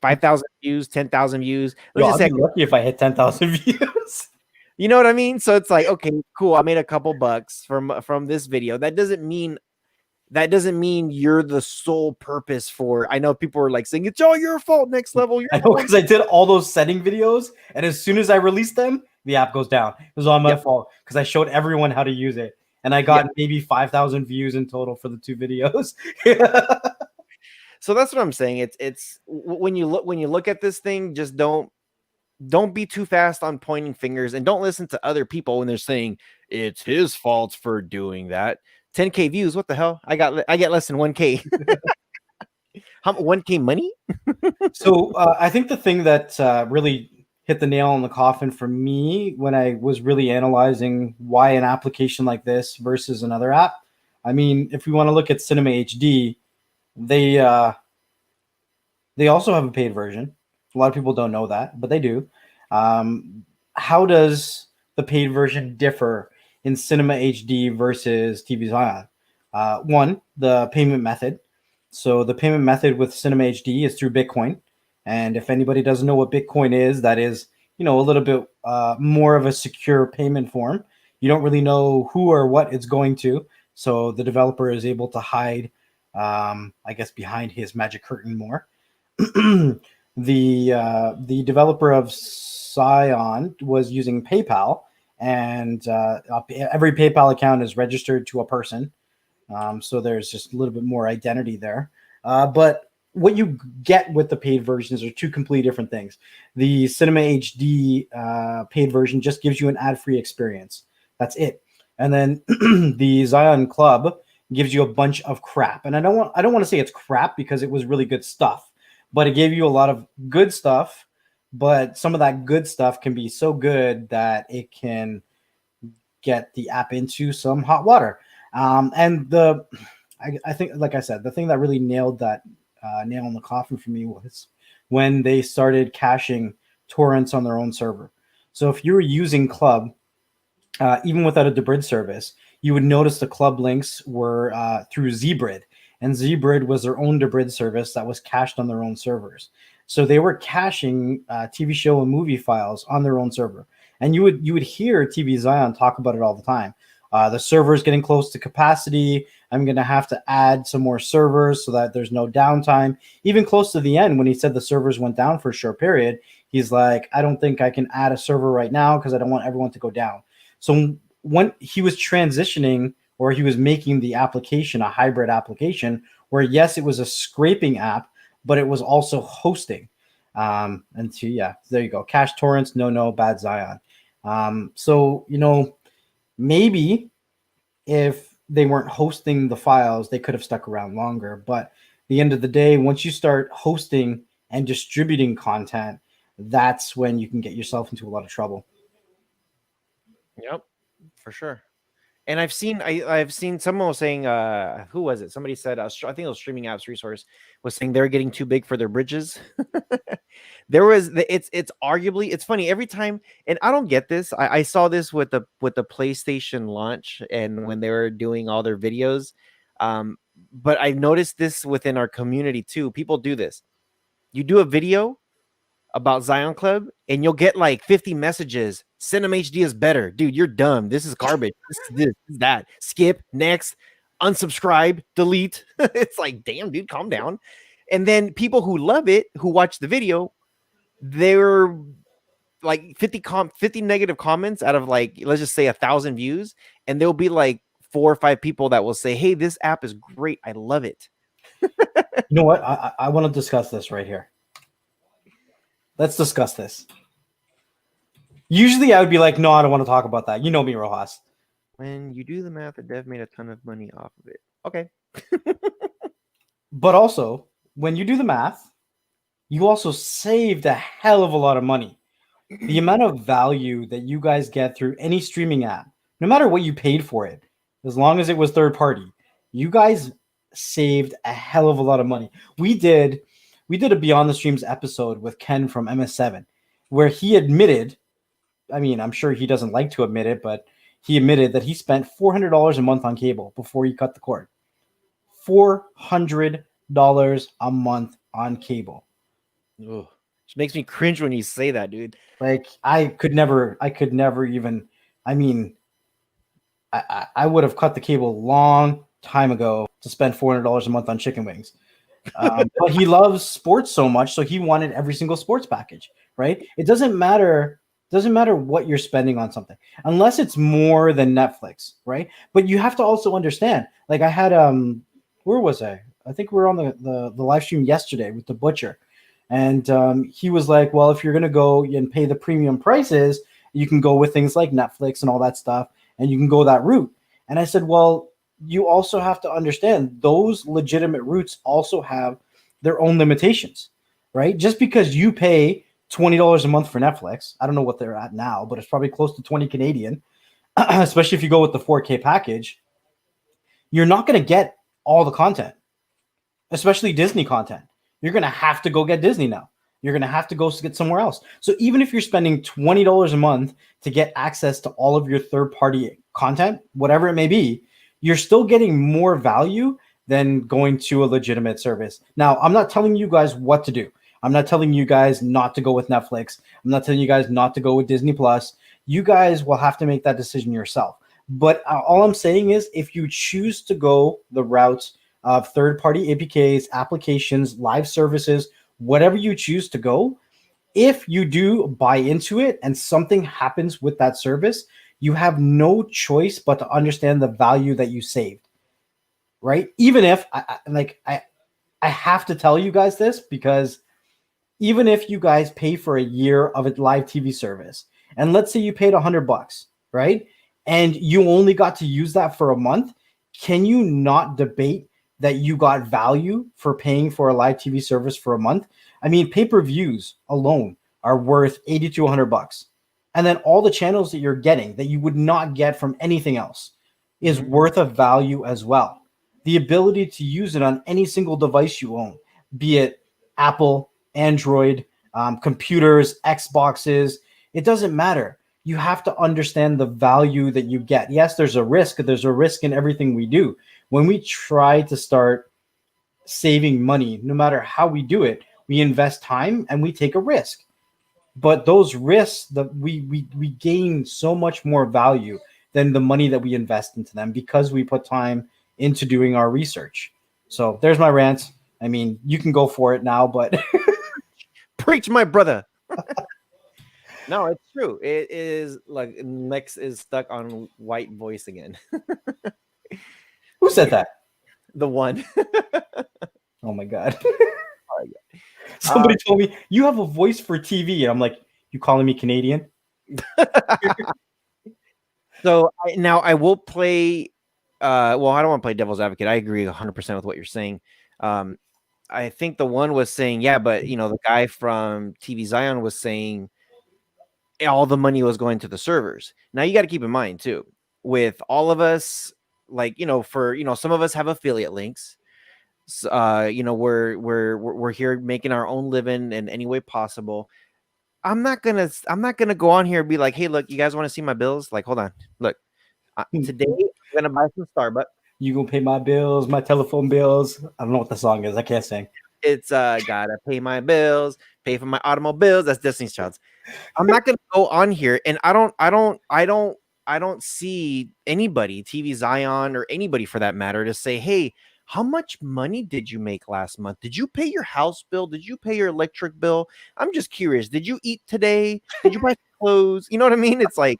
5,000 views, 10,000 views. I'd be lucky if I hit 10,000 views. You know what I mean? So it's like, okay, cool. I made a couple bucks from this video. That doesn't mean you're the sole purpose for. I know people are like saying it's all your fault. Next level, your I know, fault. because I did all those setting videos, and as soon as I released them, the app goes down. It was all my fault because I showed everyone how to use it, and I got maybe 5,000 views in total for the 2 videos. So that's what I'm saying. It's when you look at this thing, just don't be too fast on pointing fingers, and don't listen to other people when they're saying it's his fault for doing that. 10K views, what the hell? I get less than 1K. How 1K money? So I think the thing that really hit the nail on the coffin for me when I was really analyzing why an application like this versus another app. I mean, if we want to look at Cinema HD, they also have a paid version. A lot of people don't know that, but they do. How does the paid version differ in Cinema HD versus TVZion? One, the payment method. So the payment method with Cinema HD is through Bitcoin. And if anybody doesn't know what Bitcoin is, that is, a little bit more of a secure payment form. You don't really know who or what it's going to. So the developer is able to hide, I guess, behind his magic curtain more. The developer of Scion was using PayPal, and every PayPal account is registered to a person. So there's just a little bit more identity there. But what you get with the paid versions are two completely different things. The Cinema HD paid version just gives you an ad-free experience. That's it. And then the Zion Club gives you a bunch of crap. And I don't want to say it's crap because it was really good stuff, but it gave you a lot of good stuff. But some of that good stuff can be so good that it can get the app into some hot water. I think, like I said, the thing that really nailed that nail in the coffin for me was when they started caching torrents on their own server. So if you were using Club, even without a debrid service, you would notice the Club links were through Zbrid, and Zbrid was their own debrid service that was cached on their own servers. So they were caching TV show and movie files on their own server, and you would hear TVZion talk about it all the time. The server is getting close to capacity. I'm going to have to add some more servers so that there's no downtime. Even close to the end, when he said the servers went down for a short period, he's like, I don't think I can add a server right now because I don't want everyone to go down. So when he was transitioning, or he was making the application a hybrid application where, yes, it was a scraping app, but it was also hosting. And so, yeah, there you go. Cache torrents, no, bad Zion. So, maybe if they weren't hosting the files, they could have stuck around longer. But at the end of the day, once you start hosting and distributing content, that's when you can get yourself into a lot of trouble. Yep, for sure. And I've seen someone was saying, who was it? Somebody said, I think it was Streaming Apps Resource was saying they're getting too big for their bridges. It's arguably, it's funny every time, and I don't get this. I saw this with the PlayStation launch and when they were doing all their videos. But I've noticed this within our community too. People do this. You do a video about Zion Club, and you'll get like 50 messages. Cinema HD is better. Dude, you're dumb. This is garbage. This is that. Skip, next, unsubscribe, delete. It's like, damn, dude, calm down. And then people who love it, who watch the video, they're like 50 negative comments out of, like, let's just say 1,000 views. And there'll be like 4 or 5 people that will say, hey, this app is great. I love it. You know what? I want to discuss this right here. Let's discuss this. Usually I would be like, no, I don't want to talk about that. You know me, Rojas. When you do the math, the dev made a ton of money off of it. Okay. But also, when you do the math, you also saved a hell of a lot of money. The amount of value that you guys get through any streaming app, no matter what you paid for it, as long as it was third party, you guys saved a hell of a lot of money. We did a Beyond the Streams episode with Ken from MS7, where he admitted, I mean, I'm sure he doesn't like to admit it, but he admitted that he spent $400 a month on cable before he cut the cord. $400 a month on cable. Ugh. It makes me cringe when you say that, dude. Like I could never even. I mean, I would have cut the cable a long time ago to spend $400 a month on chicken wings. But he loves sports so much, so he wanted every single sports package. Right? It doesn't matter. Doesn't matter what you're spending on something, unless it's more than Netflix, right? But you have to also understand. Like I had where was I? I think we were on the live stream yesterday with the butcher, and he was like, "Well, if you're gonna go and pay the premium prices, you can go with things like Netflix and all that stuff, and you can go that route." And I said, "Well, you also have to understand those legitimate routes also have their own limitations, right? Just because you pay $20 a month for Netflix, I don't know what they're at now, but it's probably close to 20 Canadian, especially if you go with the 4K package, you're not going to get all the content, especially Disney content. You're going to have to go get Disney now. You're going to have to go get somewhere else. So even if you're spending $20 a month to get access to all of your third-party content, whatever it may be, you're still getting more value than going to a legitimate service. Now, I'm not telling you guys what to do. I'm not telling you guys not to go with Netflix. I'm not telling you guys not to go with Disney Plus. You guys will have to make that decision yourself. But all I'm saying is if you choose to go the route of third-party APKs, applications, live services, whatever you choose to go, if you do buy into it and something happens with that service, you have no choice but to understand the value that you saved, right? Even if I have to tell you guys this because even if you guys pay for a year of a live TV service, and let's say you paid $100, right? And you only got to use that for a month, can you not debate that you got value for paying for a live TV service for a month? I mean, pay-per-views alone are worth 80 to $100. And then all the channels that you're getting that you would not get from anything else is worth a value as well. The ability to use it on any single device you own, be it Apple, Android, computers, Xboxes, it doesn't matter. You have to understand the value that you get. Yes, there's a risk. There's a risk in everything we do. When we try to start saving money, no matter how we do it, we invest time and we take a risk. But those risks that we gain so much more value than the money that we invest into them because we put time into doing our research. So there's my rant. I mean, you can go for it now, but preach, my brother. No, it's true. It is like Lex is stuck on white voice again. Who said that? The one. Oh my god. Somebody told me you have a voice for TV, and I'm like, you calling me Canadian? So now I will play. Well, I don't want to play devil's advocate. I agree 100% with what you're saying. I think the one was saying, yeah, but the guy from TVZion was saying all the money was going to the servers. Now you got to keep in mind too, with all of us, like for some of us have affiliate links. We're here making our own living in any way possible. I'm not gonna go on here and be like, hey, look, you guys want to see my bills? Like, hold on, look, today I'm gonna buy some Starbucks. You gonna pay my bills, my telephone bills? I don't know what the song is. I can't sing. It's gotta pay my bills, pay for my automobiles. That's Destiny's Child's. I'm not gonna go on here, and I don't see anybody, TVZion or anybody for that matter, to say, hey, how much money did you make last month? Did you pay your house bill? Did you pay your electric bill? I'm just curious. Did you eat today? Did you buy clothes? You know what I mean? It's like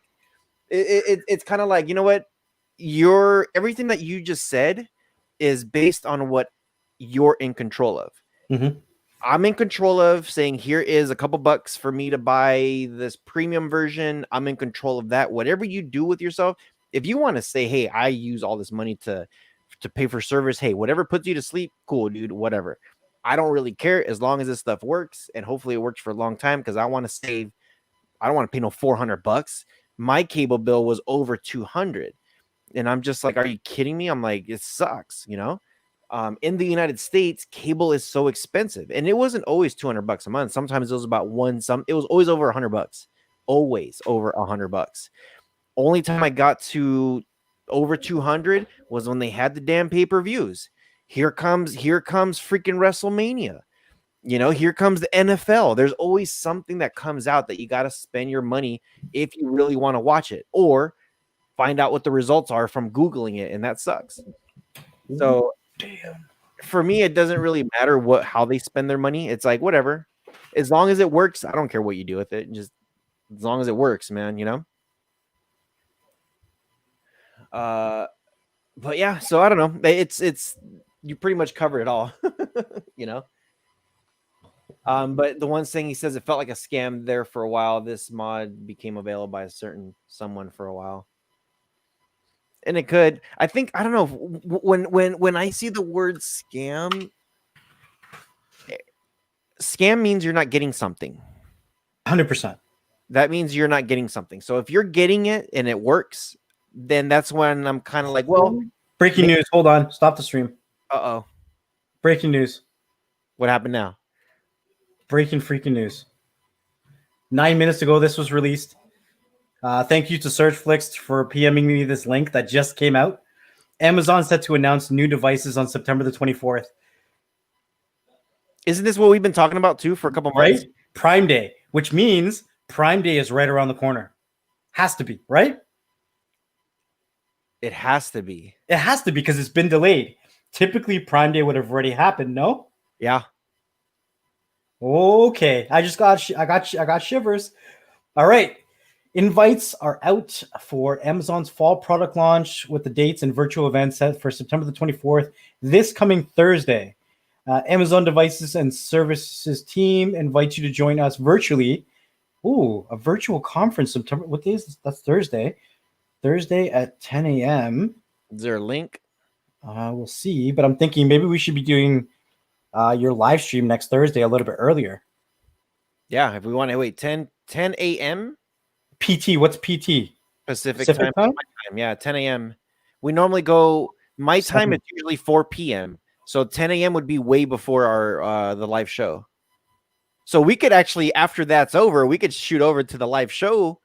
it's kind of like, you know what? Everything that you just said is based on what you're in control of. Mm-hmm. I'm in control of saying, here is a couple bucks for me to buy this premium version. I'm in control of that. Whatever you do with yourself, if you want to say, hey, I use all this money to pay for service, hey, whatever puts you to sleep, cool, dude, whatever. I don't really care as long as this stuff works, and hopefully it works for a long time, because I want to save. I don't want to pay no $400. My cable bill was over $200, and I'm just like, are you kidding me? I'm like, it sucks, in the United States, cable is so expensive, and it wasn't always $200 a month. Sometimes it was about it was always over $100, always over $100. Only time I got to over 200 was when they had the damn pay-per-views. Here comes freaking WrestleMania. You know, here comes the NFL. There's always something that comes out that you got to spend your money if you really want to watch it, or find out what the results are from Googling it, and that sucks. So Damn. for me, it doesn't really matter how they spend their money. It's like whatever, as long as it works. I don't care what you do with it. Just as long as it works, man. You know. But yeah. So I don't know. It's you pretty much covered it all. You know. But the one thing he says, it felt like a scam there for a while. This mod became available by someone for a while. And it could, I think, I don't know, when I see the word scam means you're not getting something. 100%. That means you're not getting something. So if you're getting it and it works, then that's when I'm kind of like, well, breaking news. Hold on. Stop the stream. Uh-oh. Breaking news. What happened now? Breaking freaking news. 9 minutes ago, this was released. Thank you to SearchFlix for PMing me this link that just came out. Amazon set to announce new devices on September the 24th. Isn't this what we've been talking about too for a couple months? Right? Prime Day, which means Prime Day is right around the corner. Has to be, right? It has to be. It has to be because it's been delayed. Typically, Prime Day would have already happened, no? Yeah. Okay. I got shivers. All right. Invites are out for Amazon's fall product launch with the dates and virtual events set for September the 24th, this coming Thursday. Amazon Devices and Services team invites you to join us virtually. Ooh, a virtual conference September. What day is this? That's Thursday. Thursday at 10 a.m. Is there a link? We'll see, but I'm thinking maybe we should be doing your live stream next Thursday a little bit earlier. Yeah, if we want to wait 10 a.m. PT, what's PT? Pacific time? Yeah, 10 a.m. We normally go, my time is usually 4 p.m. So 10 a.m. would be way before our the live show. So we could actually, after that's over, we could shoot over to the live show.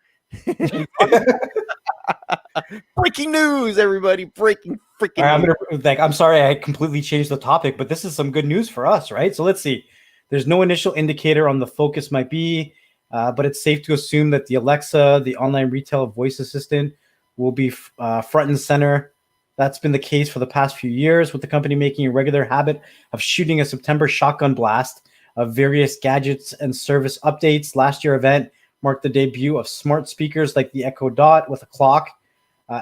Breaking news, everybody! Breaking freaking news. I'm sorry, I completely changed the topic, but this is some good news for us, right? So let's see. There's no initial indicator on the focus might be, but it's safe to assume that the Alexa, the online retail voice assistant, will be front and center. That's been the case for the past few years, with the company making a regular habit of shooting a September shotgun blast of various gadgets and service updates. Last year's event marked the debut of smart speakers like the Echo Dot with a clock,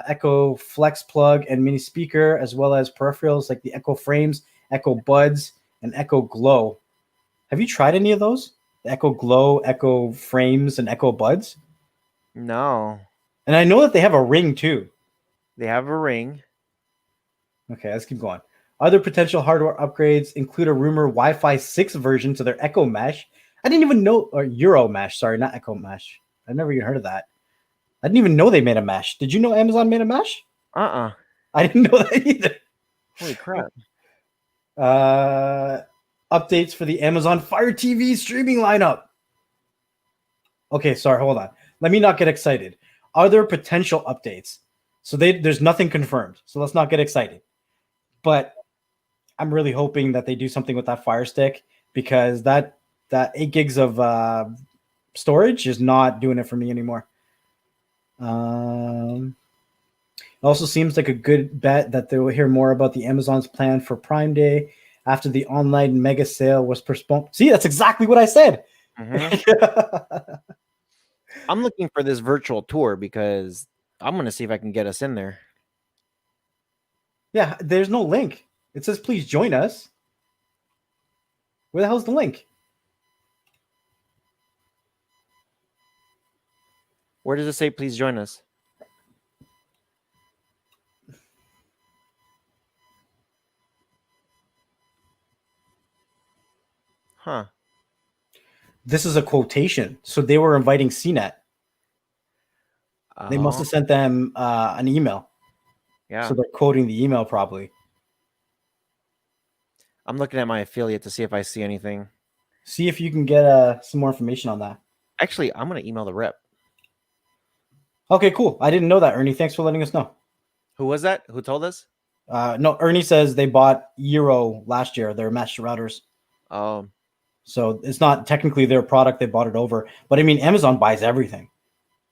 Echo Flex plug and mini speaker, as well as peripherals like the Echo Frames, Echo Buds, and Echo Glow. Have you tried any of those? The Echo Glow, Echo Frames, and Echo Buds? No. And I know that they have a Ring too. They have a Ring. Okay, let's keep going. Other potential hardware upgrades include a rumor Wi-Fi 6 version to their Echo Mesh. I didn't even know, or Euro Mesh, sorry, not Echo Mesh. I've never even heard of that. I didn't even know they made a mesh. Did you know Amazon made a mesh? I didn't know that either. Holy crap. Updates for the Amazon Fire TV streaming lineup. Okay, sorry, hold on. Let me not get excited. Other potential updates. So there's nothing confirmed. So let's not get excited. But I'm really hoping that they do something with that Fire Stick, because that 8 gigs of storage is not doing it for me anymore. It also seems like a good bet that they will hear more about the Amazon's plan for Prime Day after the online mega sale was postponed. See, that's exactly what I said. Mm-hmm. I'm looking for this virtual tour because I'm going to see if I can get us in there. Yeah, there's no link. It says, please join us. Where the hell's the link? Where does it say, please join us? Huh. This is a quotation. So they were inviting CNET. They must have sent them an email. Yeah. So they're quoting the email probably. I'm looking at my affiliate to see if I see anything. See if you can get some more information on that. Actually, I'm going to email the rep. Okay, cool. I didn't know that, Ernie. Thanks for letting us know. Who was that? Who told us? No, Ernie says they bought Euro last year, their mesh routers. Oh. So it's not technically their product. They bought it over. But I mean, Amazon buys everything.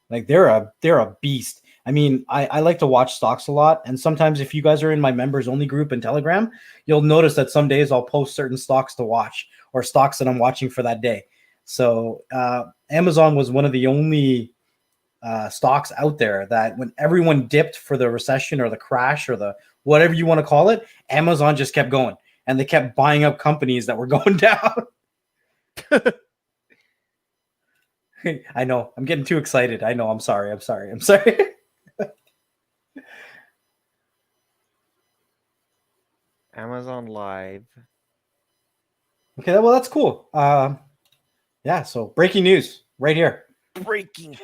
Like they're a beast. I mean, I like to watch stocks a lot. And sometimes if you guys are in my members only group in Telegram, you'll notice that some days I'll post certain stocks to watch or stocks that I'm watching for that day. So Amazon was one of the only stocks out there that when everyone dipped for the recession or the crash or the whatever you want to call it, Amazon just kept going and they kept buying up companies that were going down. I know I'm getting too excited. I know. I'm sorry. Amazon Live. Okay. Well, that's cool. Yeah. So breaking news right here. Breaking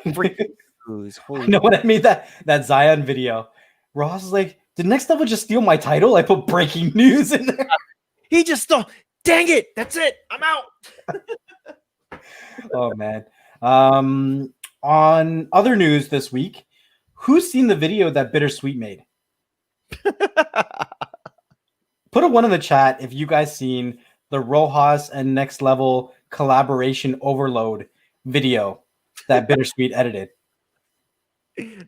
news. I know when I made that Zion video, Ross was like, did NxtLvL just steal my title? I put breaking news in there. He just stole. Dang it. That's it. I'm out. Oh, man. On other news this week, who's seen the video that Bittersweet made? Put a 1 in the chat if you guys seen the Rojas and NxtLvL collaboration overload video that Bittersweet edited.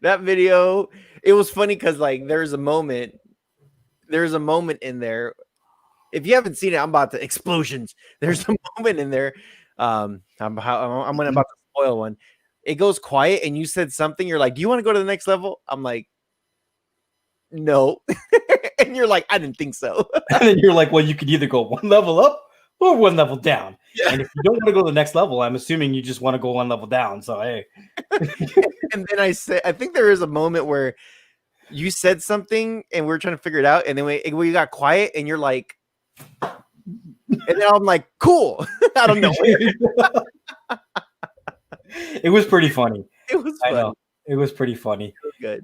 That video, it was funny because like there's a moment in there. If you haven't seen it, I'm about to explosions. There's a moment in there. I'm about to spoil one. It goes quiet and you said something. You're like, do you want to go to the next level? I'm like, no. And you're like, I didn't think so. And then you're like, well, you could either go 1 level up or 1 level down. Yeah. And if you don't want to go to the next level, I'm assuming you just want to go 1 level down. So, hey. And then I think there is a moment where you said something and we are trying to figure it out. And then we got quiet and you're like, and then I'm like, cool. I don't know. It was pretty funny. It was fun. I know. It was pretty funny. It was good.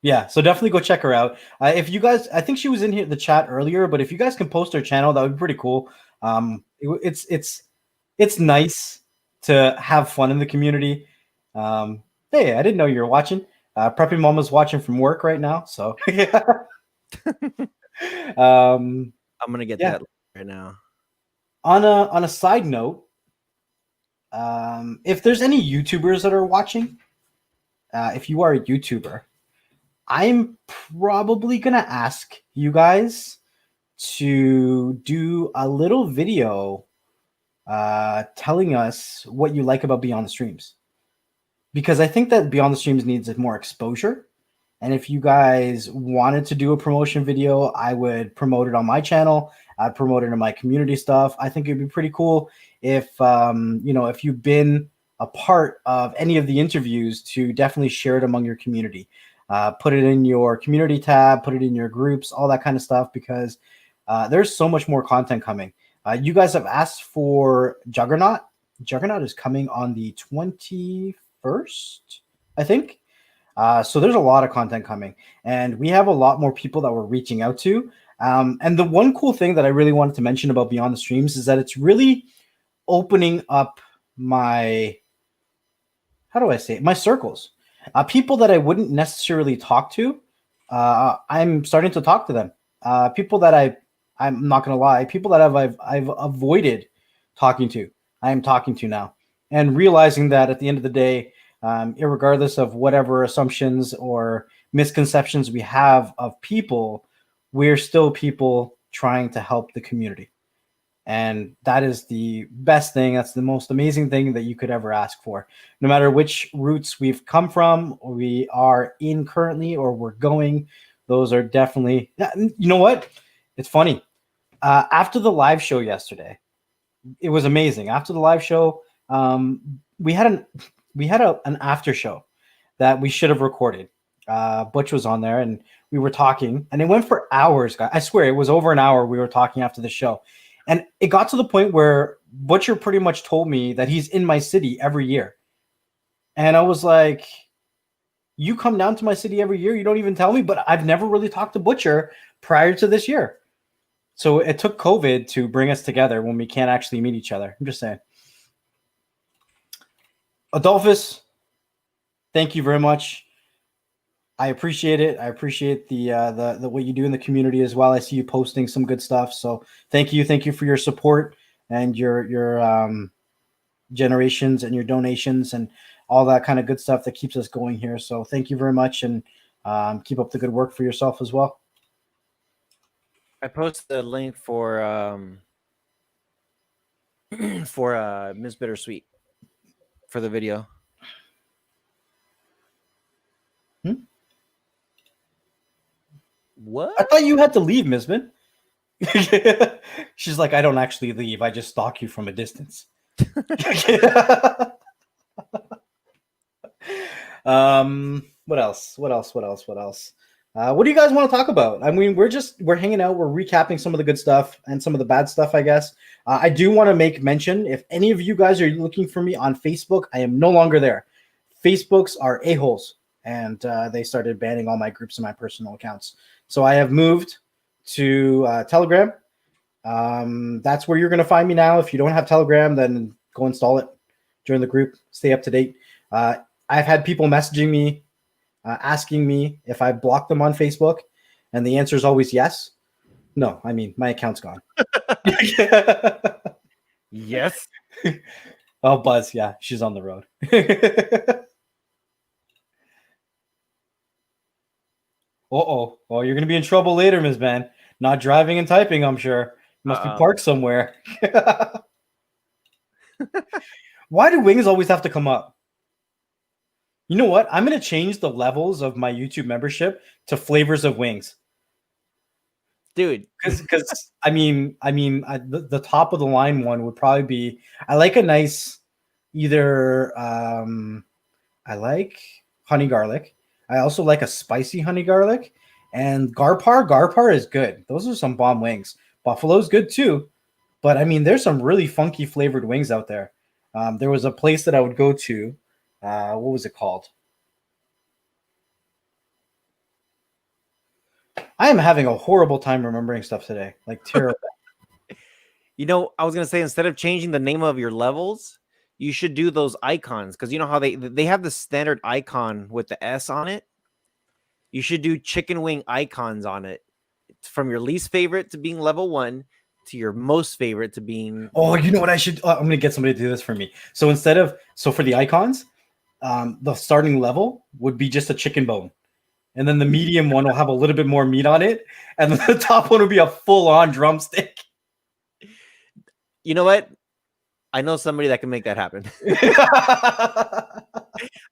Yeah, so definitely go check her out. If you guys, I think she was in here the chat earlier, but if you guys can post her channel, that would be pretty cool. It's nice to have fun in the community. Hey, I didn't know you were watching. Preppy Mama's watching from work right now, so yeah. I'm gonna get that right now. On a side note, if there's any YouTubers that are watching, if you are a YouTuber, I'm probably going to ask you guys to do a little video telling us what you like about Beyond the Streams. Because I think that Beyond the Streams needs more exposure. And if you guys wanted to do a promotion video, I would promote it on my channel. I'd promote it in my community stuff. I think it'd be pretty cool if, if you've been a part of any of the interviews to definitely share it among your community. Put it in your community tab, put it in your groups, all that kind of stuff, because there's so much more content coming. You guys have asked for Juggernaut. Juggernaut is coming on the 21st, I think. So there's a lot of content coming, and we have a lot more people that we're reaching out to. And the one cool thing that I really wanted to mention about Beyond the Streams is that it's really opening up my, my circles. People that I wouldn't necessarily talk to, I'm starting to talk to them. People that I'm not going to lie, people that I've avoided talking to, I am talking to now, and realizing that at the end of the day, irregardless of whatever assumptions or misconceptions we have of people, we're still people trying to help the community. And that is the best thing. That's the most amazing thing that you could ever ask for. No matter which routes we've come from, or we are in currently, or we're going, those are definitely, you know what? It's funny. After the live show yesterday, it was amazing. After the live show, we had an after show that we should have recorded. Butch was on there and we were talking, and it went for hours, guys. I swear it was over an hour we were talking after the show. And it got to the point where Butcher pretty much told me that he's in my city every year. And I was like, you come down to my city every year? You don't even tell me? But I've never really talked to Butcher prior to this year. So it took COVID to bring us together when we can't actually meet each other. I'm just saying. Adolphus, thank you very much. I appreciate it. I appreciate the what you do in the community as well. I see you posting some good stuff. So thank you for your support and your generations and your donations and all that kind of good stuff that keeps us going here. So thank you very much, and keep up the good work for yourself as well. I posted a link for Miss Bittersweet for the video. What? I thought you had to leave, Misman. She's like, I don't actually leave. I just stalk you from a distance. What else? What do you guys want to talk about? I mean, we're hanging out. We're recapping some of the good stuff and some of the bad stuff, I guess. I do want to make mention, if any of you guys are looking for me on Facebook, I am no longer there. Facebooks are a-holes, and they started banning all my groups and my personal accounts. So I have moved to Telegram. That's where you're going to find me now. If you don't have Telegram, then go install it. Join the group. Stay up to date. I've had people messaging me, asking me if I blocked them on Facebook, and the answer is always yes. No, I mean, my account's gone. Yes. Oh, Buzz, yeah, she's on the road. Oh, you're going to be in trouble later, Ms. Man. Not driving and typing, I'm sure. You must be parked somewhere. Why do wings always have to come up? You know what? I'm going to change the levels of my YouTube membership to flavors of wings. Dude. Because the top of the line one would probably be, I like a nice, either, I like honey garlic. I also like a spicy honey garlic, and Garpar is good. Those are some bomb wings. Buffalo's good too, but I mean, there's some really funky flavored wings out there. There was a place that I would go to. What was it called? I am having a horrible time remembering stuff today. Like terrible. You know, I was going to say, instead of changing the name of your levels, you should do those icons, because you know how they have the standard icon with the S on it. You should do chicken wing icons on it, from your least favorite to being level 1 to your most favorite to being. Oh, you know what I should? I'm going to get somebody to do this for me. So for the icons, the starting level would be just a chicken bone, and then the medium one will have a little bit more meat on it, and then the top one will be a full-on drumstick. You know what? I know somebody that can make that happen.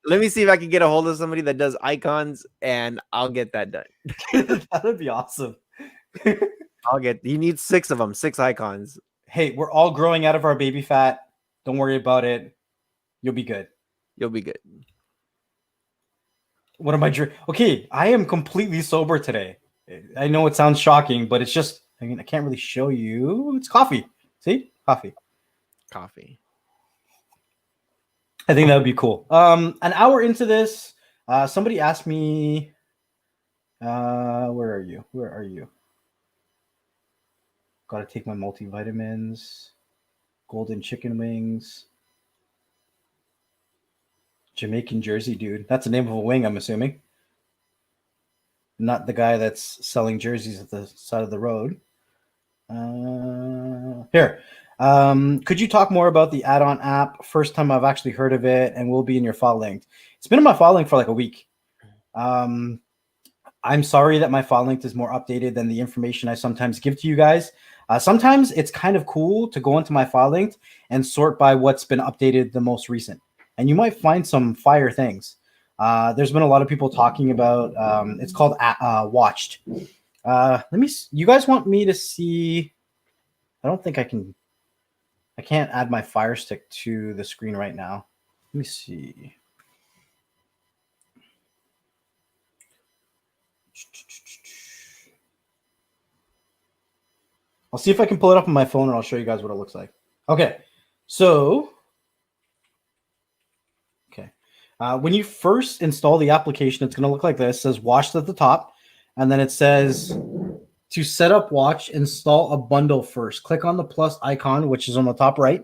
Let me see if I can get a hold of somebody that does icons, and I'll get that done. That would be awesome. You need 6 of them, 6 icons. Hey, we're all growing out of our baby fat. Don't worry about it. You'll be good. You'll be good. What am I drinking? Okay, I am completely sober today. I know it sounds shocking, but it's just, I mean, I can't really show you. It's coffee. See? Coffee. I think that would be cool. An hour into this, somebody asked me, where are you? Got to take my multivitamins, golden chicken wings, Jamaican Jersey dude. That's the name of a wing, I'm assuming. Not the guy that's selling jerseys at the side of the road. Here. Could you talk more about the add-on app? First time I've actually heard of it, and will be in your Filelinked. It's been in my Filelinked for like a week. I'm sorry that my Filelinked is more updated than the information I sometimes give to you guys. Sometimes it's kind of cool to go into my Filelinked and sort by what's been updated the most recent, and you might find some fire things. There's been a lot of people talking about, it's called Watched. You guys want me to see? I don't think I can't add my Fire Stick to the screen right now. Let me see. I'll see if I can pull it up on my phone, and I'll show you guys what it looks like. Okay, so when you first install the application, it's going to look like this. It says Watched at the top, and then it says to set up Watch, install a bundle first. Click on the plus icon, which is on the top right,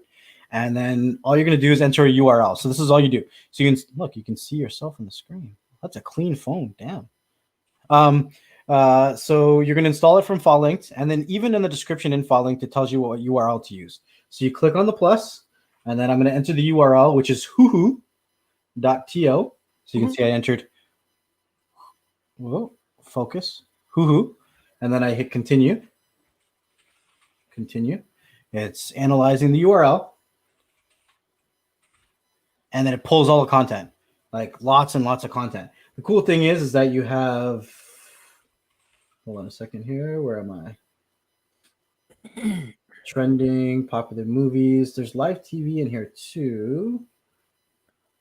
and then all you're going to do is enter a URL. So this is all you do. So you can see yourself on the screen. That's a clean phone. Damn. So you're going to install it from Filelinked, and then even in the description in Filelinked, it tells you what URL to use. So you click on the plus, and then I'm going to enter the URL, which is hoohoo.to. So you can see I entered, whoa, focus, hoohoo, and then I hit continue. Continue. It's analyzing the URL, and then it pulls all the content, like lots and lots of content. The cool thing is that you have, hold on a second here. Where am I? Trending, popular movies. There's live TV in here too.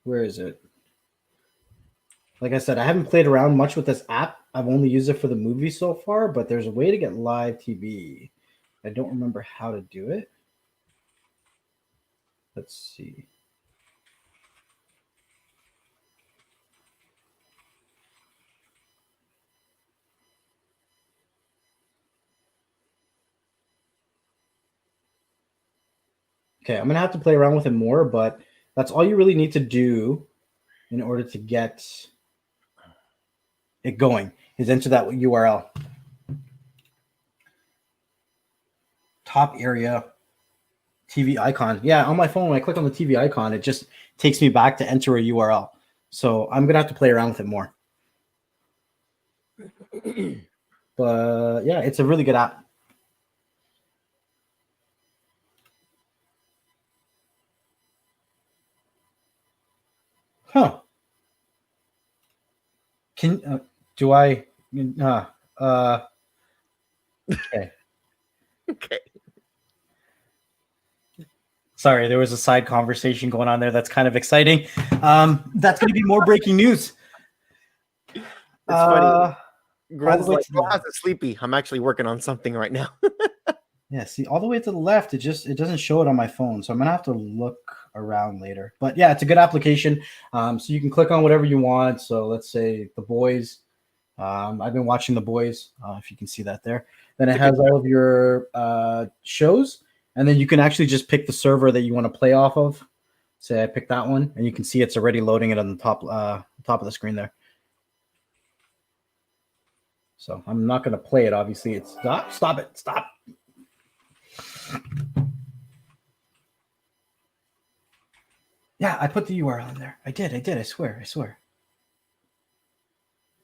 Where is it? Like I said, I haven't played around much with this app. I've only used it for the movie so far, but there's a way to get live TV. I don't remember how to do it. Let's see. Okay, I'm going to have to play around with it more, but that's all you really need to do in order to get it going is enter that URL. Top area, TV icon. Yeah, on my phone, when I click on the TV icon, it just takes me back to enter a URL. So I'm going to have to play around with it more. But yeah, it's a really good app. Huh. Can do I okay. Okay. Sorry, there was a side conversation going on there that's kind of exciting. That's going to be more breaking news. It's funny. Grun's like, oh, I'm sleepy. I'm actually working on something right now. Yeah, see, all the way to the left, it doesn't show it on my phone, so I'm gonna have to look around later. But yeah, it's a good application. So you can click on whatever you want. So let's say The Boys. I've been watching The Boys. If you can see that there, then it has all of your shows, and then you can actually just pick the server that you want to play off of. Say I pick that one, and you can see it's already loading it on the top of the screen there. So I'm not gonna play it. Obviously, it's stop it. Yeah, I put the URL in there. I did. I swear.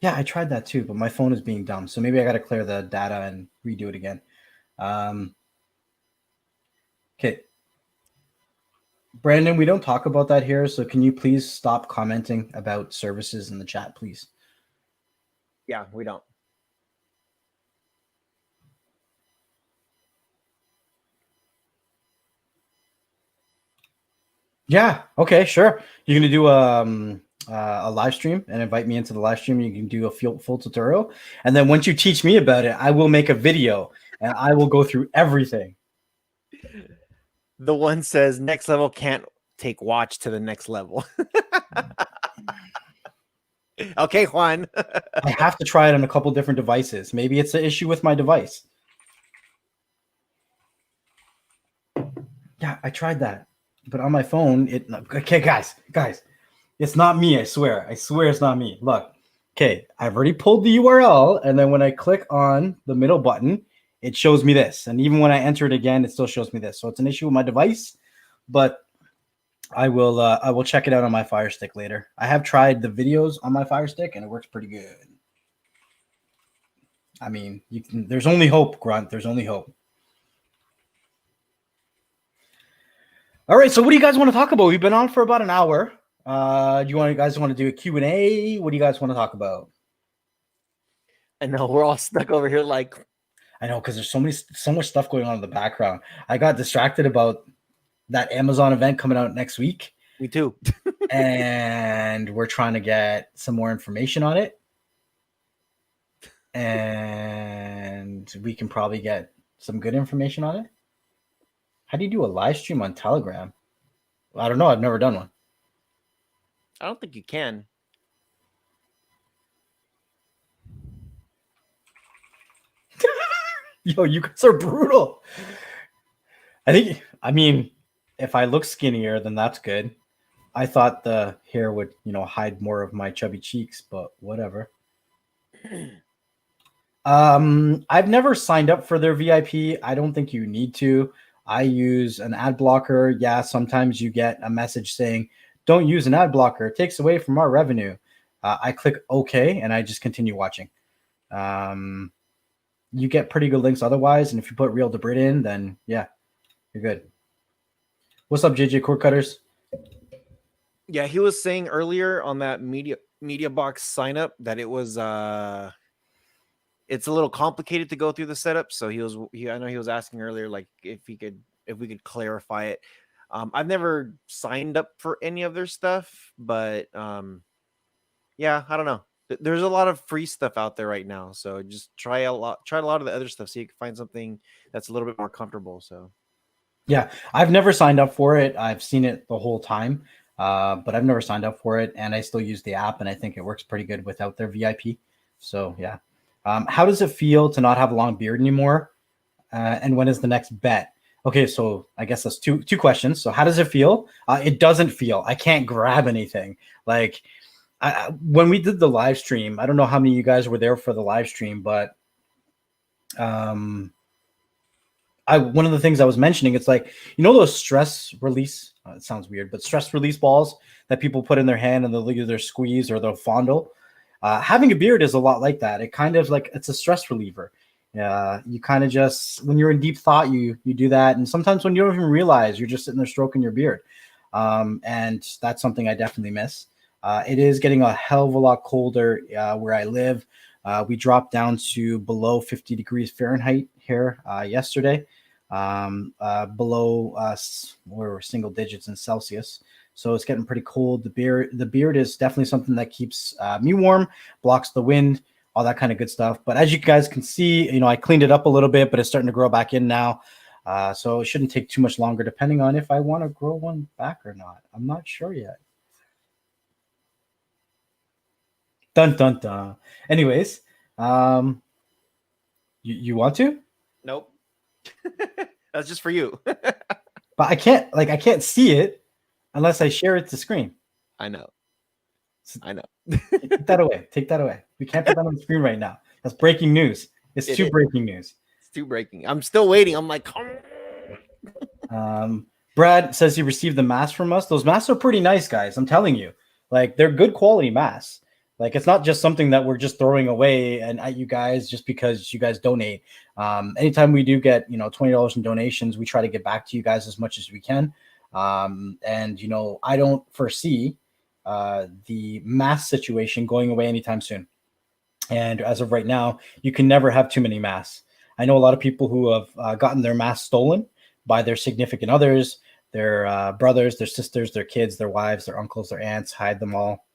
Yeah, I tried that too, but my phone is being dumb. So maybe I got to clear the data and redo it again. Okay. Brandon, we don't talk about that here. So can you please stop commenting about services in the chat, please? Yeah, we don't. Yeah. Okay. Sure. You're gonna do a live stream and invite me into the live stream. You can do a full tutorial, and then once you teach me about it, I will make a video and I will go through everything. The one says next level can't take watch to the next level. Okay, Juan. I have to try it on a couple different devices. Maybe it's an issue with my device. Yeah, I tried that. But on my phone, okay, guys, it's not me. I swear it's not me. Look, okay, I've already pulled the URL, and then when I click on the middle button, it shows me this. And even when I enter it again, it still shows me this. So it's an issue with my device, but I will check it out on my Fire Stick later. I have tried the videos on my Fire Stick, and it works pretty good. I mean, there's only hope, Grunt. There's only hope. All right, so what do you guys want to talk about? We've been on for about an hour. Do you guys want to do a Q&A? What do you guys want to talk about? I know we're all stuck over here like. I know, because there's so much stuff going on in the background. I got distracted about that Amazon event coming out next week. Me too. And we're trying to get some more information on it. And we can probably get some good information on it. How do you do a live stream on Telegram? I don't know. I've never done one. I don't think you can. Yo, you guys are brutal. I mean, if I look skinnier, then that's good. I thought the hair would, hide more of my chubby cheeks, but whatever. I've never signed up for their VIP. I don't think you need to. I use an ad blocker. Yeah, sometimes you get a message saying, don't use an ad blocker. It takes away from our revenue. I click OK, and I just continue watching. You get pretty good links otherwise, and if you put Real Debrid in, then yeah, you're good. What's up, JJ Cord Cutters? Yeah, he was saying earlier on that media box sign up that it was it's a little complicated to go through the setup. So I know he was asking earlier, like if we could clarify it. I've never signed up for any of their stuff, but yeah, I don't know. There's a lot of free stuff out there right now, so just try a lot of the other stuff so you can find something that's a little bit more comfortable. So yeah, I've never signed up for it. I've seen it the whole time, but I've never signed up for it, and I still use the app, and I think it works pretty good without their VIP. So yeah. How does it feel to not have a long beard anymore? And when is the next bet? Okay, so I guess that's two questions. So how does it feel? It doesn't feel. I can't grab anything. Like when we did the live stream, I don't know how many of you guys were there for the live stream, but one of the things I was mentioning, it's like, you know, those stress release. It sounds weird, but stress release balls that people put in their hand and they'll either squeeze or they'll fondle. Having a beard is a lot like that. It kind of like it's a stress reliever. You kind of just, when you're in deep thought, you do that. And sometimes when you don't even realize, you're just sitting there stroking your beard. And that's something I definitely miss. It is getting a hell of a lot colder where I live. We dropped down to below 50 degrees Fahrenheit here yesterday, below we're single digits in Celsius. So it's getting pretty cold. The beard is definitely something that keeps me warm, blocks the wind, all that kind of good stuff. But as you guys can see, you know, I cleaned it up a little bit, but it's starting to grow back in now. So it shouldn't take too much longer, depending on if I want to grow one back or not. I'm not sure yet. Dun, dun, dun. Anyways, you want to? nope. That's just for you. But I can't see it unless I share it to screen. I know. Take that away. Take that away. We can't put that on the screen right now. That's breaking news. It's too breaking news. It's too breaking. I'm still waiting. I'm like, Brad says he received the masks from us. Those masks are pretty nice, guys. I'm telling you, like they're good quality masks. Like it's not just something that we're just throwing away and at you guys just because you guys donate. Anytime we do get, you know, $20 in donations, we try to get back to you guys as much as we can. And you know, I don't foresee the mask situation going away anytime soon. And as of right now, you can never have too many masks. I know a lot of people who have gotten their masks stolen by their significant others, their brothers, their sisters, their kids, their wives, their uncles, their aunts, hide them all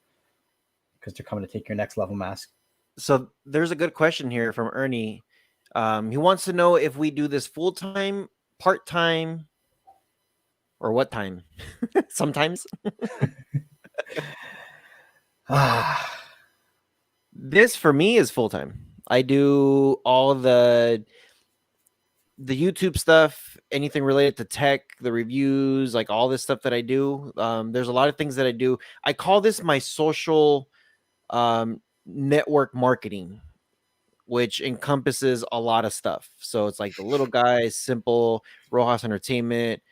because they're coming to take your next level mask. So there's a good question here from Ernie. He wants to know if we do this full-time, part-time, or what time? Sometimes. This for me is full-time. I do all the YouTube stuff, anything related to tech, the reviews, like all this stuff that I do. There's a lot of things that I do. I call this my social network marketing, which encompasses a lot of stuff. So it's like the little guys, simple, Rojas Entertainment,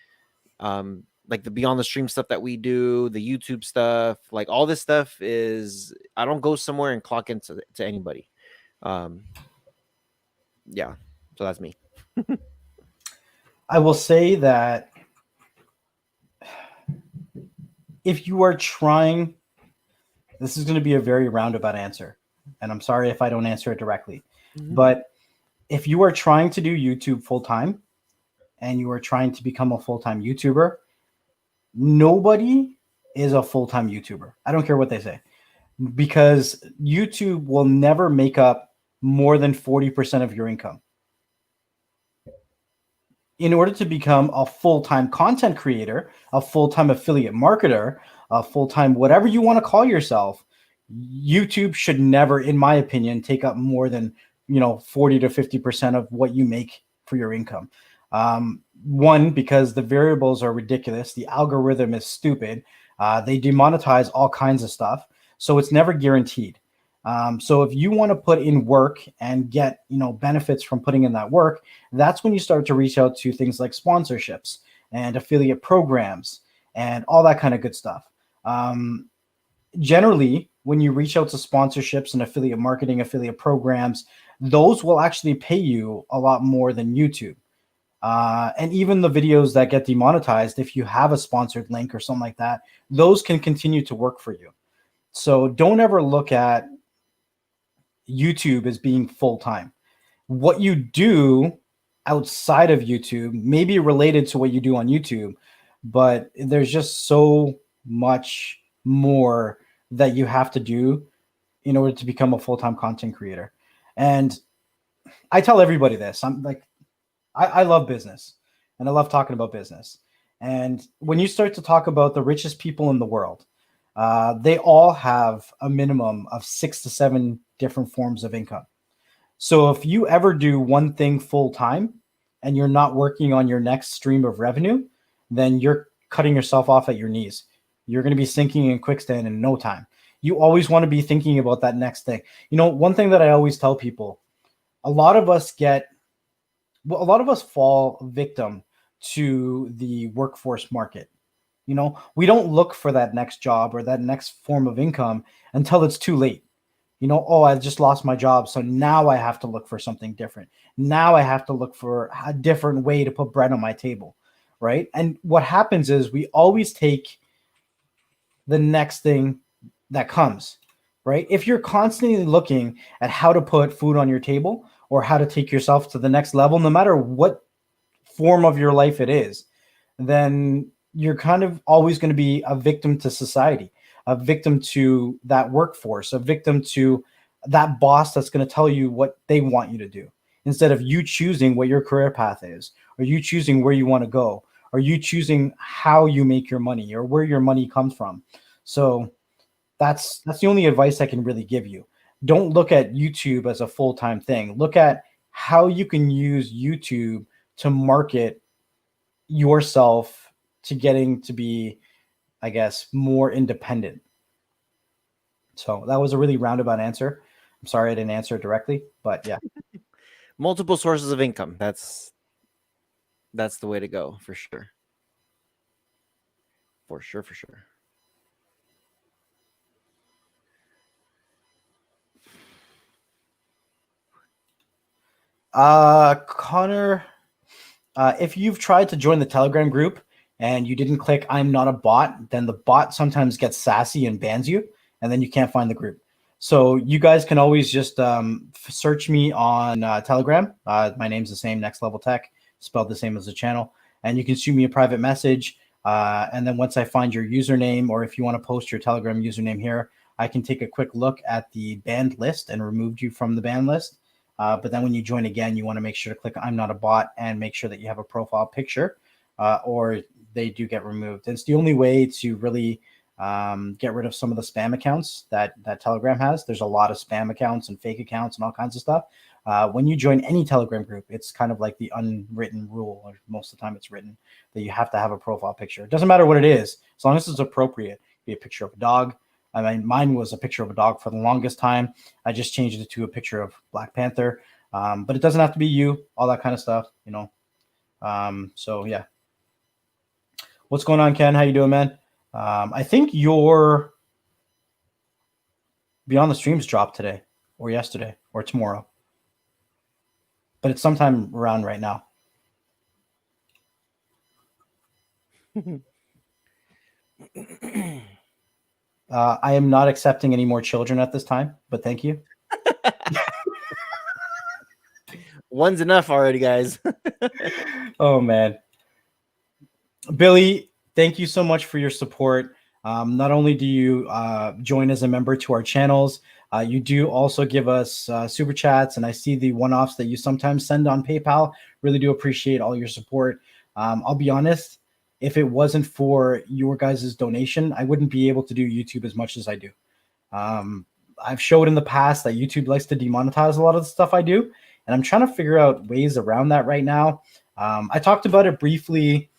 like the Beyond the Stream stuff that we do, the YouTube stuff, like all this stuff is, I don't go somewhere and clock into to anybody. Yeah, so that's me. I will say that if you are trying, this is going to be a very roundabout answer, and I'm sorry if I don't answer it directly, but if you are trying to do YouTube full-time and you are trying to become a full-time YouTuber, nobody is a full-time YouTuber. I don't care what they say, because YouTube will never make up more than 40% of your income. In order to become a full-time content creator, a full-time affiliate marketer, a full-time whatever you want to call yourself, YouTube should never, in my opinion, take up more than 40 to 50% of what you make for your income. One, because the variables are ridiculous. The algorithm is stupid. They demonetize all kinds of stuff. So it's never guaranteed. So if you want to put in work and get, benefits from putting in that work, that's when you start to reach out to things like sponsorships and affiliate programs and all that kind of good stuff. Generally, when you reach out to sponsorships and affiliate marketing, affiliate programs, those will actually pay you a lot more than YouTube. And even the videos that get demonetized, if you have a sponsored link or something like that, those can continue to work for you. So don't ever look at YouTube as being full-time. What you do outside of YouTube may be related to what you do on YouTube, but there's just so much more that you have to do in order to become a full-time content creator. And I tell everybody this. I'm like, I love business and I love talking about business. And when you start to talk about the richest people in the world, they all have a minimum of 6 to 7 different forms of income. So if you ever do one thing full time and you're not working on your next stream of revenue, then you're cutting yourself off at your knees. You're going to be sinking in quicksand in no time. You always want to be thinking about that next thing. One thing that I always tell people, a lot of us fall victim to the workforce market. We don't look for that next job or that next form of income until it's too late. Oh, I just lost my job, so now I have to look for something different. Now I have to look for a different way to put bread on my table, right? And what happens is we always take the next thing that comes, right? If you're constantly looking at how to put food on your table or how to take yourself to the next level, no matter what form of your life it is, then you're kind of always going to be a victim to society, a victim to that workforce, a victim to that boss that's going to tell you what they want you to do, instead of you choosing what your career path is, or you choosing where you want to go, or you choosing how you make your money or where your money comes from. So that's the only advice I can really give you. Don't look at YouTube as a full-time thing. Look at how you can use YouTube to market yourself to getting to be, I guess, more independent. So that was a really roundabout answer. I'm sorry I didn't answer it directly, but yeah. Multiple sources of income. That's the way to go for sure. For sure. Connor, if you've tried to join the Telegram group and you didn't click I'm not a bot, then the bot sometimes gets sassy and bans you, and then you can't find the group. So you guys can always just search me on Telegram. My name's the same, NxtLvLTech, spelled the same as the channel. And you can shoot me a private message. And then once I find your username, or if you want to post your Telegram username here, I can take a quick look at the banned list and remove you from the banned list. But then when you join again, you want to make sure to click I'm not a bot and make sure that you have a profile picture, or they do get removed. It's the only way to really get rid of some of the spam accounts that Telegram has. There's a lot of spam accounts and fake accounts and all kinds of stuff. When you join any Telegram group, it's kind of like the unwritten rule, or most of the time it's written, that you have to have a profile picture. It doesn't matter what it is, as long as it's appropriate. Be a picture of a dog. I mean, mine was a picture of a dog for the longest time. I just changed it to a picture of Black Panther. But it doesn't have to be you, all that kind of stuff, So yeah. What's going on, Ken? How you doing, man? I think your Beyond the Streams dropped today or yesterday or tomorrow, but it's sometime around right now. I am not accepting any more children at this time, but thank you. One's enough already, guys. Oh, man. Billy, thank you so much for your support. Not only do you join as a member to our channels, you do also give us super chats, and I see the one-offs that you sometimes send on PayPal. Really do appreciate all your support. I'll be honest, if it wasn't for your guys' donation, I wouldn't be able to do YouTube as much as I do. I've showed in the past that YouTube likes to demonetize a lot of the stuff I do, and I'm trying to figure out ways around that right now. I talked about it briefly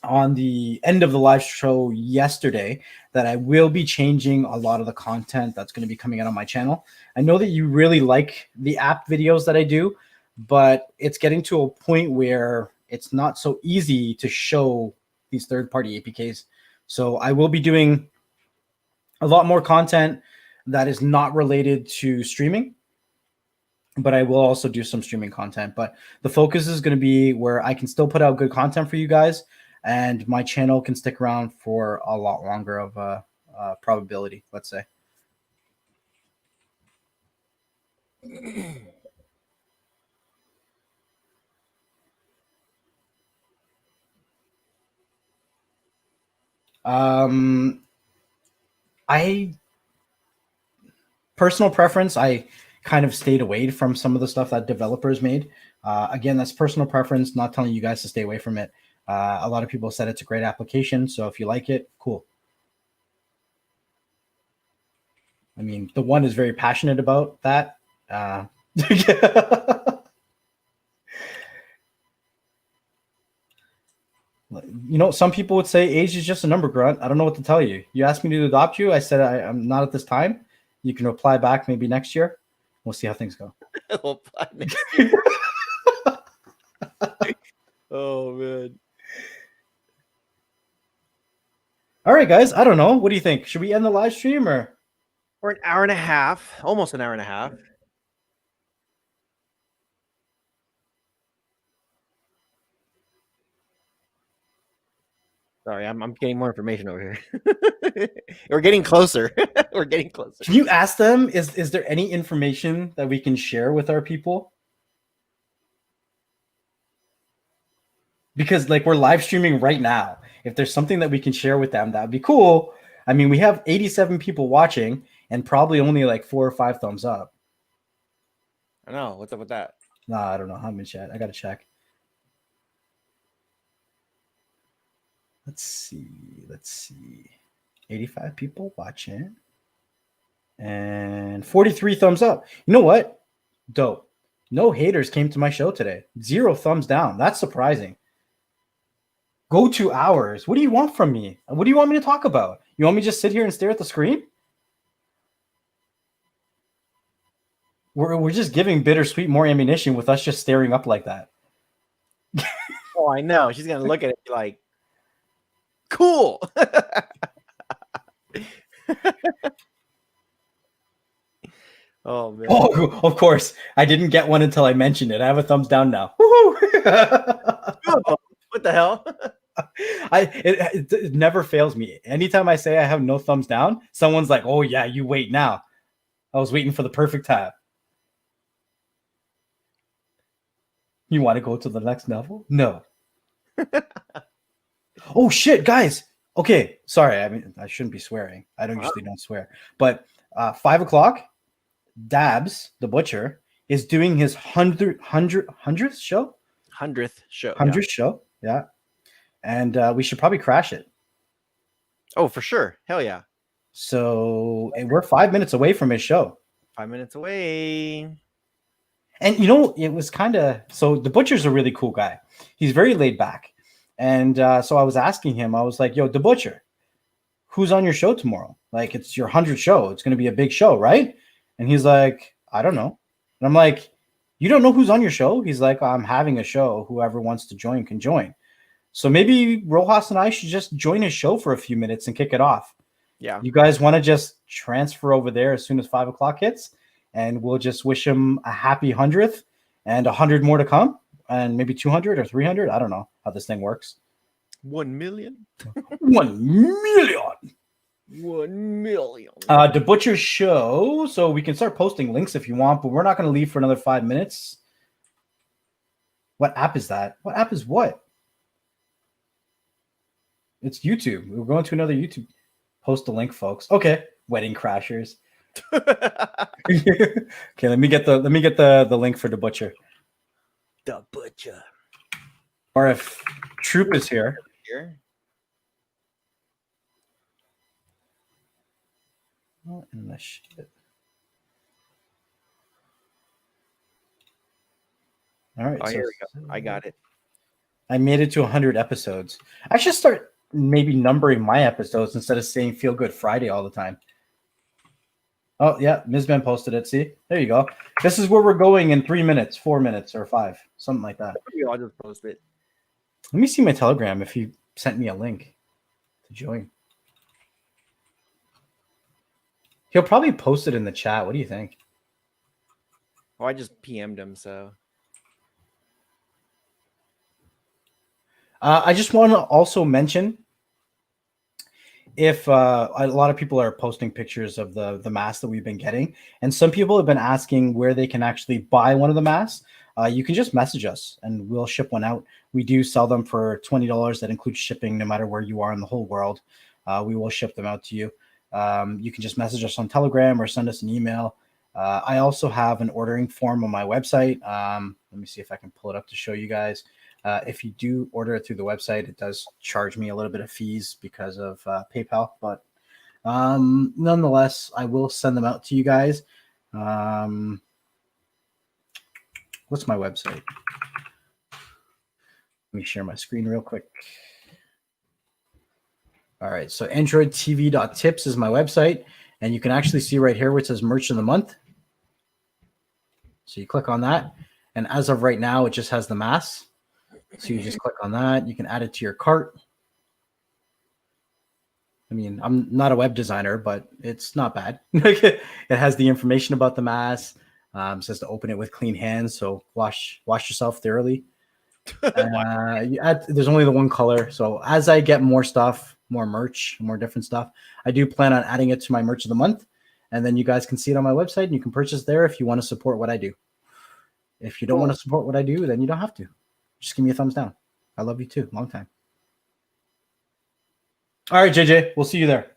on the end of the live show yesterday that I will be changing a lot of the content that's going to be coming out on my channel. I know that you really like the app videos that I do, but it's getting to a point where it's not so easy to show these third-party APKs. So I will be doing a lot more content that is not related to streaming, but I will also do some streaming content. But the focus is going to be where I can still put out good content for you guys, and my channel can stick around for a lot longer of a probability, let's say. I personal preference, I kind of stayed away from some of the stuff that developers made. Again, that's personal preference, not telling you guys to stay away from it. A lot of people said it's a great application, so if you like it, cool. I mean, the one is very passionate about that. You know, some people would say age is just a number, Grunt. I don't know what to tell you. You asked me to adopt you. I said I'm not at this time. You can reply back maybe next year. We'll see how things go. We'll apply next year. Oh, man. All right, guys. I don't know. What do you think? Should we end the live stream or? Or an hour and a half, almost an hour and a half. Sorry, I'm getting more information over here. We're getting closer. We're getting closer. Can you ask them, is there any information that we can share with our people? Because like we're live streaming right now. If there's something that we can share with them, that would be cool. I mean, we have 87 people watching and probably only like 4 or 5 thumbs up. I know. What's up with that? Nah, I don't know. I'm in chat. I got to check. Let's see. 85 people watching and 43 thumbs up. You know what? Dope. No haters came to my show today. 0 thumbs down. That's surprising. Go 2 hours. What do you want from me? What do you want me to talk about? You want me to just sit here and stare at the screen? We're just giving Bittersweet more ammunition with us just staring up like that. Oh, I know. She's going to look at it like, cool. Oh, man. Oh, of course. I didn't get one until I mentioned it. I have a thumbs down now. What the hell? It never fails me. Anytime I say I have no thumbs down, someone's like, oh, yeah, you wait now. I was waiting for the perfect time. You want to go to the next level? No. Oh, shit, guys. Okay, sorry. I mean, I shouldn't be swearing. I usually don't swear. But 5 o'clock, Dabs, the butcher, is doing his 100th show? 100th show. 100th show, yeah. And we should probably crash it. Oh, for sure. Hell yeah. So we're 5 minutes away from his show. 5 minutes away. And, you know, it was kind of... So the butcher's a really cool guy. He's very laid back. And so I was asking him, I was like, yo, the butcher, who's on your show tomorrow? Like, it's your 100th show. It's going to be a big show, right? And he's like, I don't know. And I'm like, you don't know who's on your show? He's like, I'm having a show. Whoever wants to join can join. So maybe Rojas and I should just join his show for a few minutes and kick it off. Yeah. You guys want to just transfer over there as soon as 5 o'clock hits, and we'll just wish him a happy 100th and 100 more to come, and maybe 200 or 300. I don't know how this thing works. 1 million? 1 million. 1 million. The Butcher's show. So we can start posting links if you want, but we're not going to leave for another 5 minutes. What app is that? What app is what? It's YouTube. We're going to another YouTube. Post the link, folks. Okay. Wedding Crashers. Okay, let me get the link for the Butcher. The Butcher. Or if Troop is here. What in the shit? All right. Oh, so, here we go. I got it. I made it to 100 episodes. I should start maybe numbering my episodes instead of saying Feel Good Friday all the time. Oh, yeah. Ms. Ben posted it. See? There you go. This is where we're going in 3 minutes, 4 minutes, or 5. Something like that. I'll just post it. Let me see my Telegram if he sent me a link to join. He'll probably post it in the chat. What do you think? Oh, I just PM'd him, so. I just want to also mention, if a lot of people are posting pictures of the masks that we've been getting, and some people have been asking where they can actually buy one of the masks, you can just message us and we'll ship one out. We do sell them for $20. That includes shipping no matter where you are in the whole world. We will ship them out to you. You can just message us on Telegram or send us an email. I also have an ordering form on my website. Let me see if I can pull it up to show you guys. If you do order it through the website, it does charge me a little bit of fees because of PayPal, but nonetheless, I will send them out to you guys. What's my website? Let me share my screen real quick. All right, so androidtv.tips is my website, and you can actually see right here where it says Merch of the Month. So you click on that, and as of right now, it just has the masks. So you just click on that. You can add it to your cart. I mean, I'm not a web designer, but it's not bad. It has the information about the mask. It says to open it with clean hands, so wash yourself thoroughly. There's only the one color. So as I get more stuff, more merch, more different stuff, I do plan on adding it to my Merch of the Month. And then you guys can see it on my website and you can purchase there if you want to support what I do. If you don't want to support what I do, then you don't have to. Just give me a thumbs down. I love you too. Long time. All right, JJ, we'll see you there.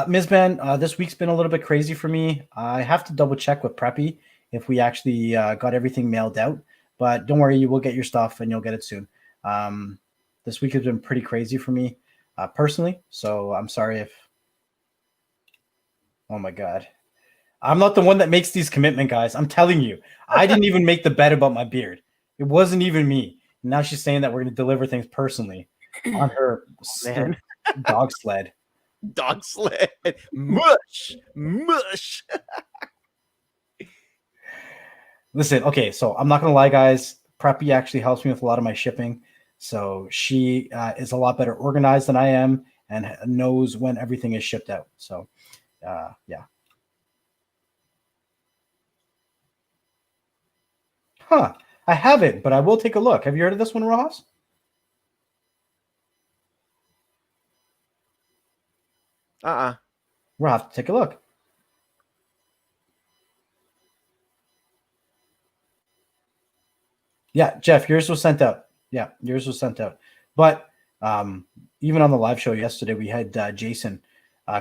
Ms. Ben, this week's been a little bit crazy for me. I have to double check with Preppy if we actually got everything mailed out. But don't worry, you will get your stuff and you'll get it soon. This week has been pretty crazy for me personally. So I'm sorry if... Oh, my God. I'm not the one that makes these commitment, guys. I'm telling you. I didn't even make the bet about my beard. It wasn't even me. Now she's saying that we're going to deliver things personally on her dog sled. Dog sled. Mush. Mush. Listen, okay, so I'm not going to lie, guys. Preppy actually helps me with a lot of my shipping. So she is a lot better organized than I am and knows when everything is shipped out. So, yeah. Huh. I haven't, but I will take a look. Have you heard of this one, Ross? We'll have to take a look. Yeah, Jeff, yours was sent out. Yeah, yours was sent out. But even on the live show yesterday, we had Jason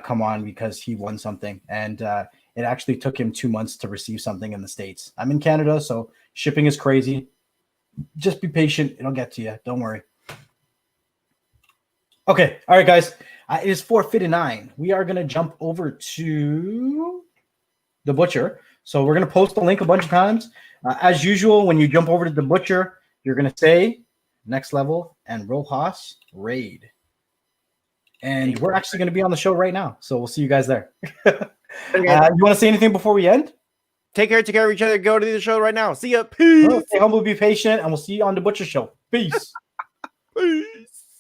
come on because he won something. And it actually took him 2 months to receive something in the States. I'm in Canada, so shipping is crazy. Just be patient. It'll get to you. Don't worry. Okay. All right, guys. It is 4:59. We are going to jump over to the butcher. So we're going to post the link a bunch of times. As usual, when you jump over to the butcher, you're going to say Next Level and Rojas Raid. And we're actually going to be on the show right now. So we'll see you guys there. You want to say anything before we end? Take care of each other. Go to the show right now. See ya. Peace. Stay humble, be patient, and we'll see you on the Butcher Show. Peace. Peace.